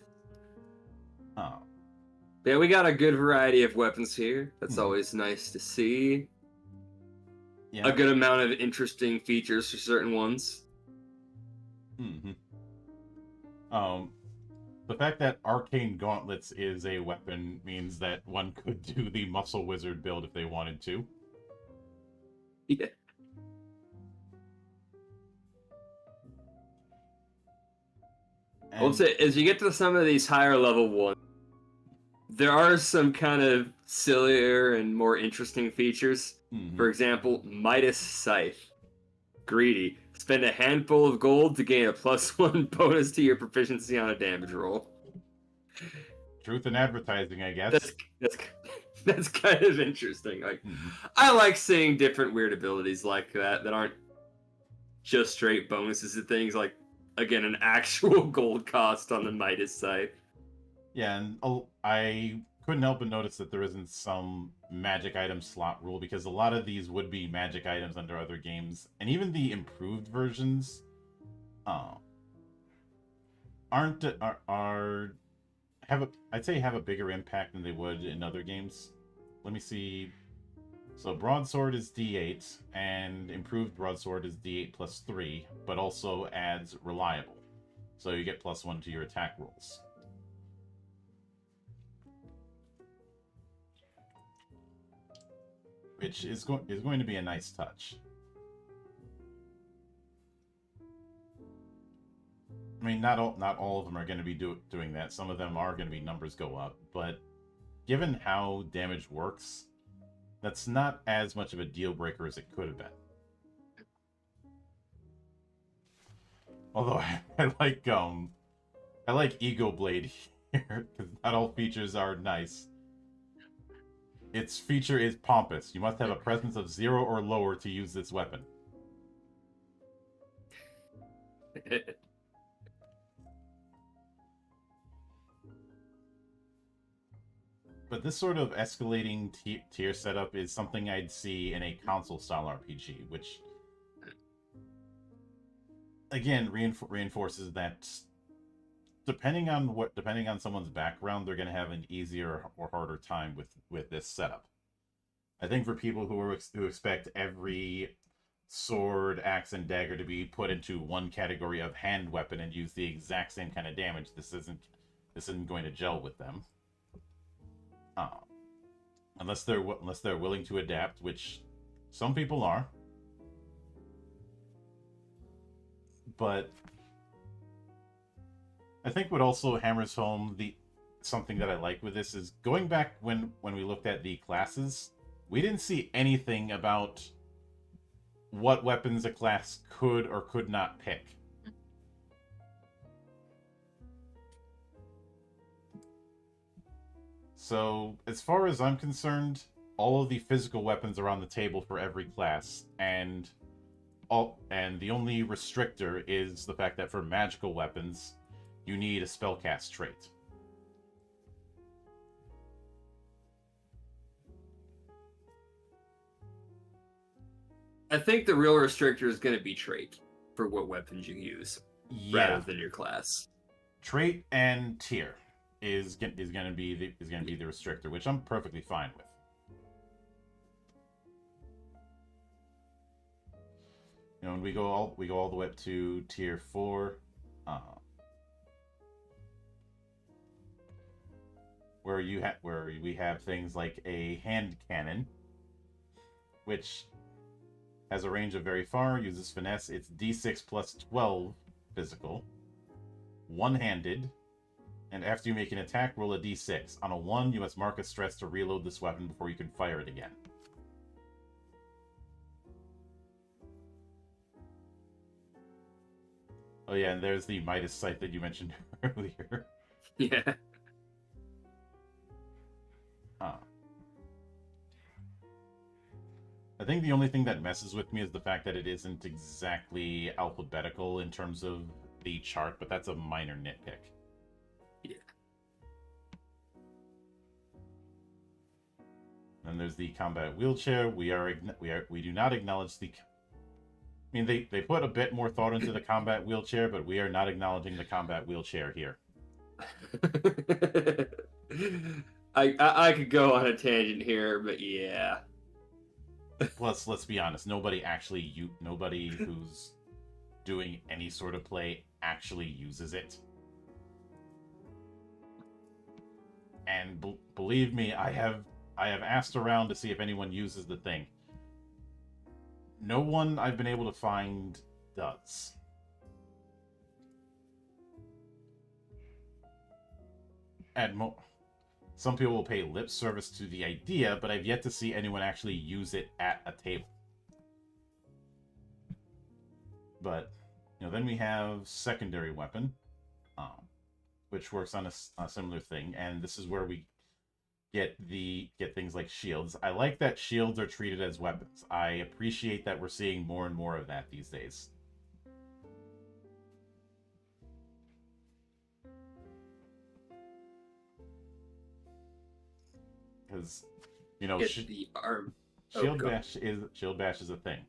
Oh. Yeah, we got a good variety of weapons here. That's always nice to see. Yeah. A good amount of interesting features for certain ones. Mm-hmm. The fact that Arcane Gauntlets is a weapon means that one could do the Muscle Wizard build if they wanted to. Yeah. I would say, as you get to some of these higher level ones, there are some kind of sillier and more interesting features. Mm-hmm. For example, Midas Scythe. Greedy. Spend a handful of gold to gain a +1 bonus to your proficiency on a damage roll. Truth in advertising, I guess. That's kind of interesting. Like, I like seeing different weird abilities like that aren't just straight bonuses to things. Like, again, an actual gold cost on the Midas Scythe. Yeah, and I couldn't help but notice that there isn't some magic item slot rule, because a lot of these would be magic items under other games, and even the improved versions have a bigger impact than they would in other games. Let me see. So broadsword is D8, and improved broadsword is D8 plus 3, but also adds reliable. So you get +1 to your attack rolls. Which is going to be a nice touch. I mean, not all of them are going to be doing that. Some of them are going to be numbers go up, but given how damage works, that's not as much of a deal breaker as it could have been. Although I like Ego Blade here because not all features are nice. Its feature is pompous. You must have a presence of 0 or lower to use this weapon. But this sort of escalating tier setup is something I'd see in a console-style RPG, which, again, reinforces that depending on someone's background, they're going to have an easier or harder time with this setup. I think for people who expect every sword, axe, and dagger to be put into one category of hand weapon and use the exact same kind of damage, this isn't going to gel with them. Unless they're willing to adapt, which some people are. But I think what also hammers home something that I like with this is going back when we looked at the classes, we didn't see anything about what weapons a class could or could not pick. So, as far as I'm concerned, all of the physical weapons are on the table for every class, and the only restrictor is the fact that for magical weapons, you need a spellcast trait. I think the real restrictor is going to be trait for what weapons you use, rather than your class. Trait and tier is going to be the restrictor, which I'm perfectly fine with. You know, when we go all the way up to tier 4, where we have things like a hand cannon, which has a range of very far, uses finesse. It's D6 plus 12 physical, one-handed, and after you make an attack, roll a D6. On a 1, you must mark a stress to reload this weapon before you can fire it again. Oh yeah, and there's the Midas sight that you mentioned earlier. Yeah. I think the only thing that messes with me is the fact that it isn't exactly alphabetical in terms of the chart, but that's a minor nitpick. Yeah. Then there's the combat wheelchair. We do not acknowledge the. I mean, they put a bit more thought into the combat wheelchair, but we are not acknowledging the combat wheelchair here. I could go on a tangent here, but yeah. Plus, let's be honest. Nobody who's doing any sort of play actually uses it. And believe me, I have asked around to see if anyone uses the thing. No one I've been able to find does. Some people will pay lip service to the idea, but I've yet to see anyone actually use it at a table. But, you know, then we have secondary weapon, which works on a similar thing, and this is where we get things like shields. I like that shields are treated as weapons. I appreciate that we're seeing more and more of that these days. Because, you know, shield bash is a thing.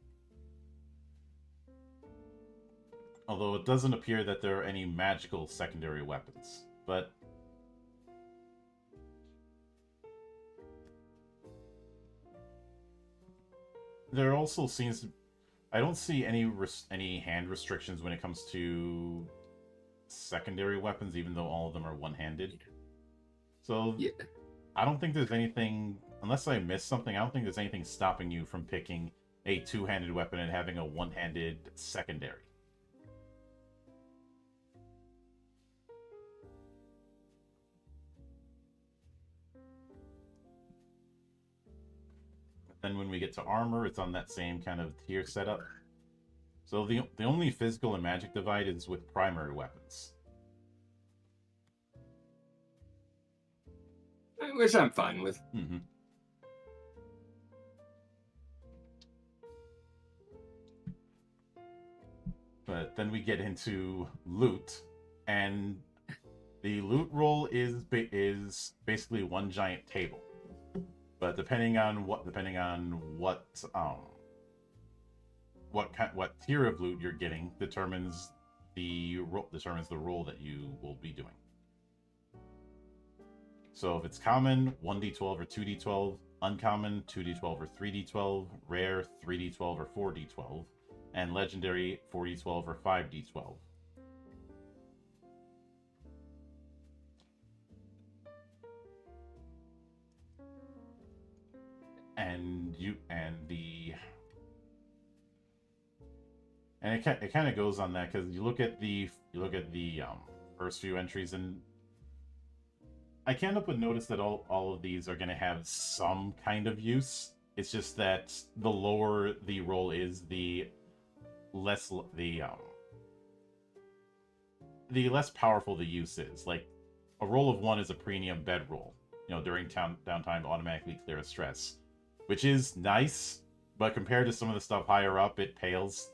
Although it doesn't appear that there are any magical secondary weapons, but There also seems I don't see any hand restrictions when it comes to secondary weapons, even though all of them are one-handed. So Yeah. I don't think there's anything, unless I missed something. I don't think there's anything stopping you from picking a two-handed weapon and having a one-handed secondary. Then when we get to armor, it's on that same kind of tier setup. So the only physical and magic divide is with primary weapons. Which I'm fine with. Mm-hmm. But then we get into loot, and the loot roll is basically one giant table. But depending on what tier of loot you're getting determines the role that you will be doing. So if it's common, 1d12 or 2d12, uncommon, 2d12 or 3d12, rare, 3d12 or 4d12, and legendary, 4d12 or 5d12. And it kind of goes on that, because you look at the first few entries, and I can't help but notice that all of these are going to have some kind of use. It's just that the lower the roll is, the less powerful the use is. Like, a roll of 1 is a premium bed roll. During downtime to automatically clear a stress, which is nice, but compared to some of the stuff higher up, it pales.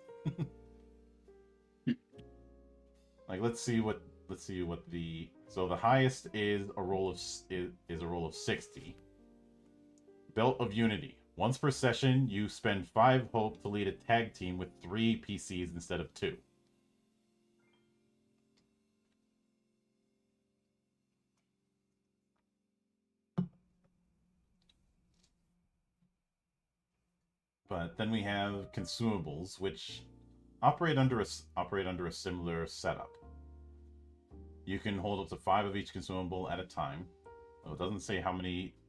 Like, let's see what the highest is a roll of 60. Belt of Unity. Once per session, you spend 5 hope to lead a tag team with 3 PCs instead of 2. But then we have consumables, which operate under a similar setup. You can hold up to 5 of each consumable at a time. Well, it doesn't say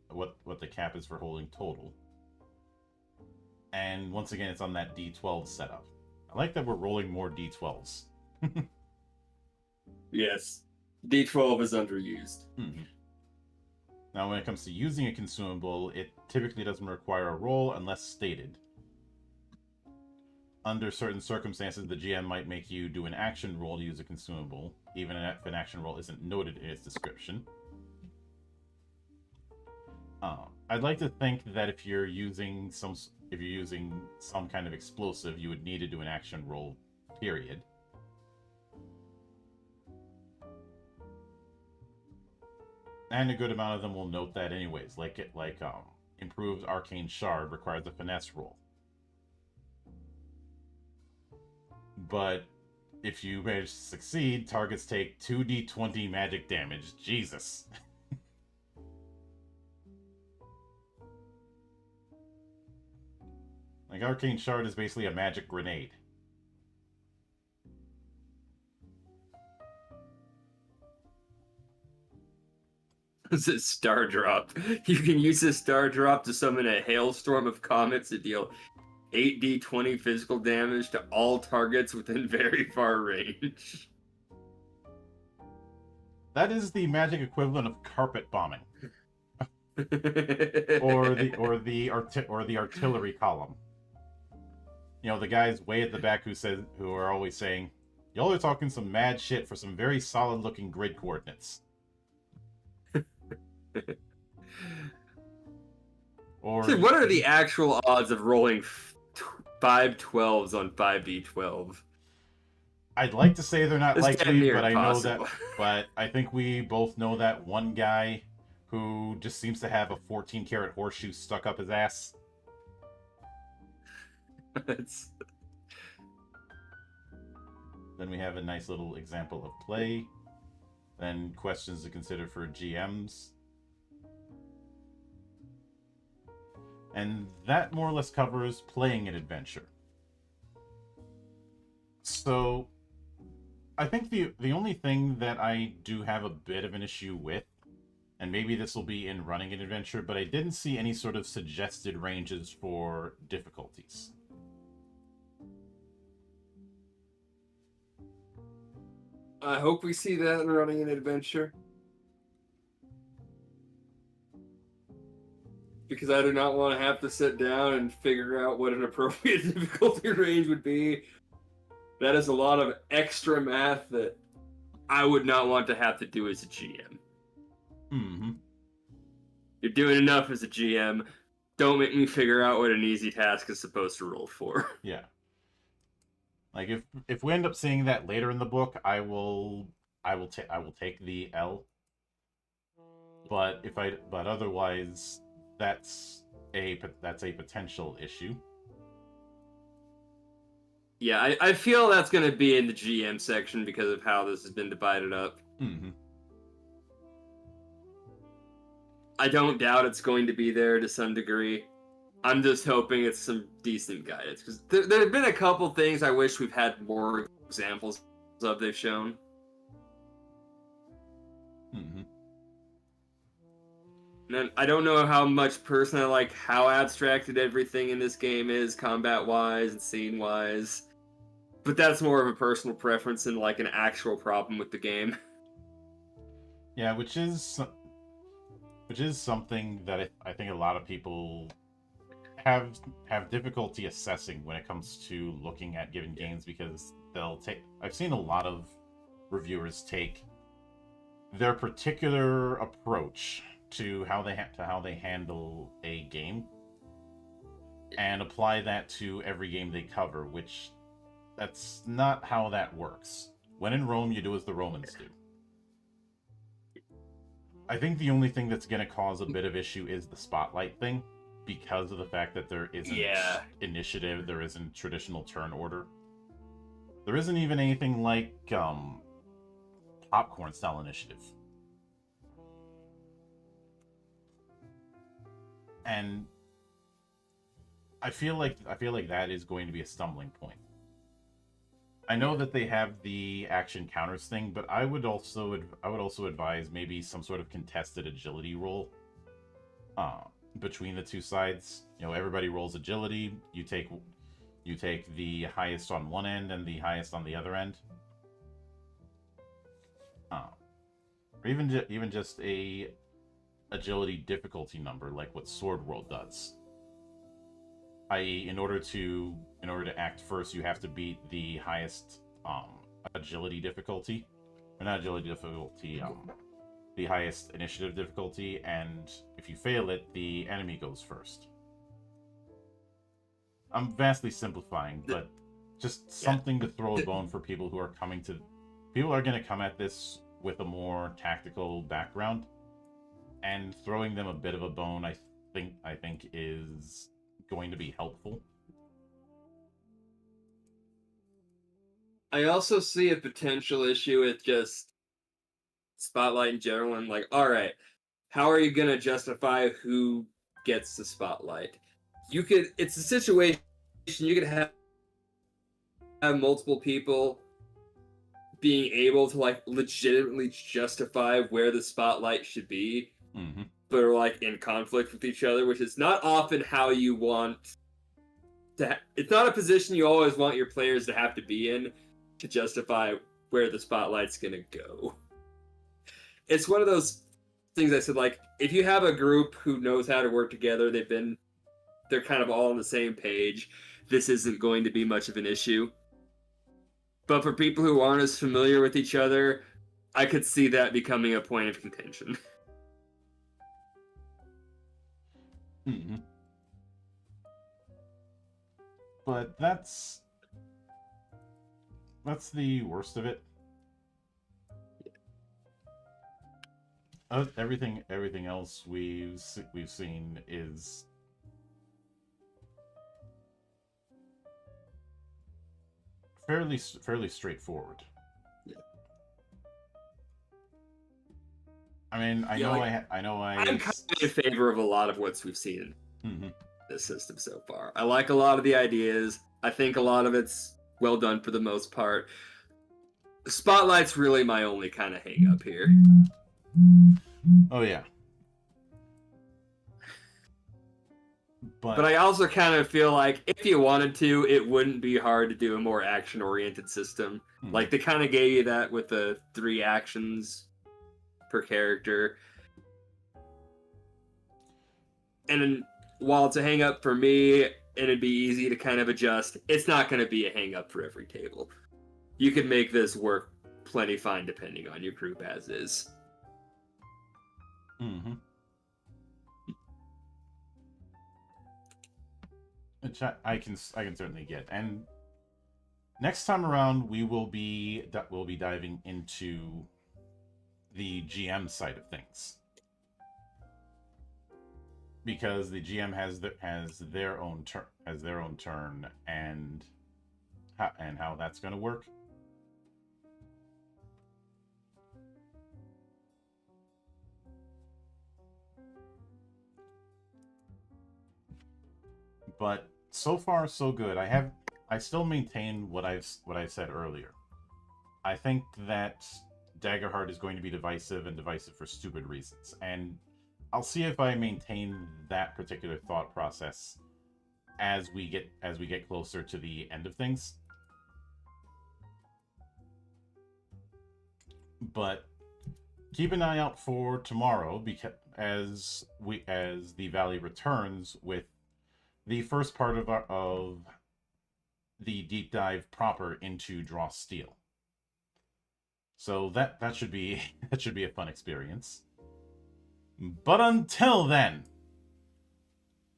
what the cap is for holding total. And once again, it's on that D12 setup. I like that we're rolling more D12s. Yes. D12 is underused. Mm-hmm. Now, when it comes to using a consumable, it typically doesn't require a roll unless stated. Under certain circumstances, the GM might make you do an action roll to use a consumable, even if an action roll isn't noted in its description. I'd like to think that if you're using some kind of explosive, you would need to do an action roll, period. And a good amount of them will note that anyways, like improved arcane shard requires a finesse roll. But if you manage to succeed, targets take 2d20 magic damage. Jesus. Like, arcane shard is basically a magic grenade. It's a star drop. You can use this star drop to summon a hailstorm of comets to deal 8d20 physical damage to all targets within very far range. That is the magic equivalent of carpet bombing, or the artillery column. The guys way at the back who are always saying, "Y'all are talking some mad shit for some very solid-looking grid coordinates." Or so what are the actual odds of rolling 5 12s on 5d12? I'd like to say they're not It's likely, but I know impossible. that. But I think we both know that one guy who just seems to have a 14-karat horseshoe stuck up his ass. Then we have a nice little example of play. Then questions to consider for GMs. And that more or less covers playing an adventure. So I think the only thing that I do have a bit of an issue with, and maybe this will be in running an adventure, but I didn't see any sort of suggested ranges for difficulties. I hope we see that in running an adventure. Because I do not want to have to sit down and figure out what an appropriate difficulty range would be. That is a lot of extra math that I would not want to have to do as a GM. Mm-hmm. You're doing enough as a GM. Don't make me figure out what an easy task is supposed to roll for. Yeah. Like if we end up seeing that later in the book, I will take the L. But otherwise, that's a potential issue. Yeah, I feel that's going to be in the GM section because of how this has been divided up. Mm-hmm. I don't doubt it's going to be there to some degree. I'm just hoping it's some decent guidance because there have been a couple things I wish we've had more examples of they've shown. Mm-hmm. And then I don't know how much personally like how abstracted everything in this game is, combat wise and scene wise. But that's more of a personal preference than like an actual problem with the game. Yeah, which is something that I think a lot of people have difficulty assessing when it comes to looking at given games, because I've seen a lot of reviewers take their particular approach to how they handle a game and apply that to every game they cover, which that's not how that works. When in Rome, you do as the Romans do. I think the only thing that's going to cause a bit of issue is the spotlight thing, because of the fact that there isn't initiative, there isn't traditional turn order. There isn't even anything like popcorn style initiative. And I feel like that is going to be a stumbling point. I know that they have the action counters thing, but I would also advise maybe some sort of contested agility roll between the two sides. You know, everybody rolls agility. You take the highest on one end and the highest on the other end. Or even just a agility difficulty number, like what Sword World does. I.e., in order to act first, you have to beat the highest agility difficulty, or not agility difficulty, the highest initiative difficulty, and if you fail it, the enemy goes first. I'm vastly simplifying, but just something to throw a bone for people who are going to come at this with a more tactical background, and throwing them a bit of a bone, I think is going to be helpful. I also see a potential issue with just spotlight in general, and like, all right, how are you gonna justify who gets the spotlight? It's a situation you could have multiple people being able to like legitimately justify where the spotlight should be, but are like in conflict with each other, which is not often how you want to. It's not a position you always want your players to have to be in to justify where the spotlight's gonna go. It's one of those things I said, like, if you have a group who knows how to work together, they're kind of all on the same page, this isn't going to be much of an issue. But for people who aren't as familiar with each other, I could see that becoming a point of contention. Mm-hmm. But that's the worst of it. Everything else we've seen is fairly straightforward. Yeah. I mean, I'm kind of in favor of a lot of what we've seen. Mm-hmm. this system so far. I like a lot of the ideas. I think a lot of it's well done for the most part. Spotlight's really my only kind of hang up here. Oh yeah. But I also kind of feel like if you wanted to, it wouldn't be hard to do a more action-oriented system. Like, they kind of gave you that with the 3 actions per character. And while it's a hang-up for me, and it'd be easy to kind of adjust, it's not going to be a hang-up for every table. You can make this work plenty fine depending on your group as is. Mm-hmm. Which I can certainly get. And next time around, we will be diving into the GM side of things, because the GM has their own turn and how that's going to work. But so far so good. I still maintain what I said earlier. I think that Daggerheart is going to be divisive for stupid reasons, and I'll see if I maintain that particular thought process as we get closer to the end of things. But keep an eye out for tomorrow, because as the Valley returns with the first part of the deep dive proper into Draw Steel. So that should be a fun experience. But until then,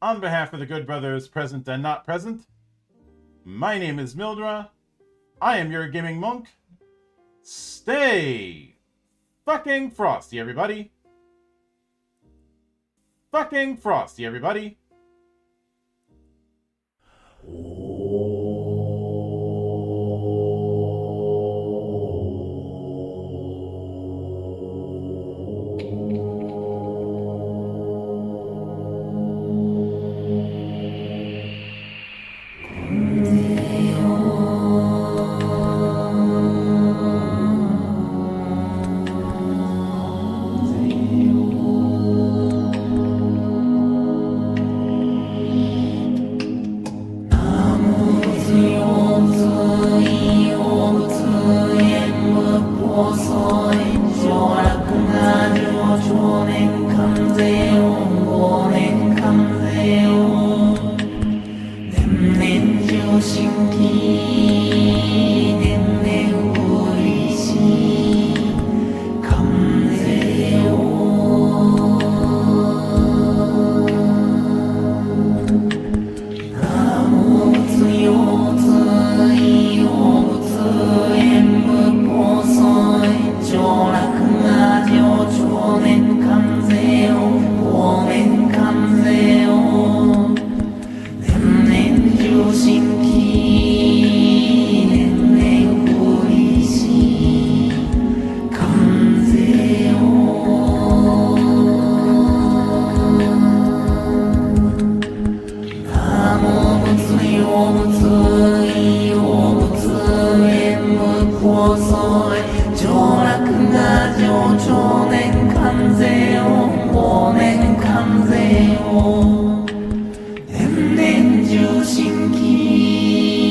on behalf of the good brothers present and not present, my name is Mildra. I am your gaming monk. Stay fucking frosty, everybody. Fucking frosty, everybody. Soi, 上洛が上長年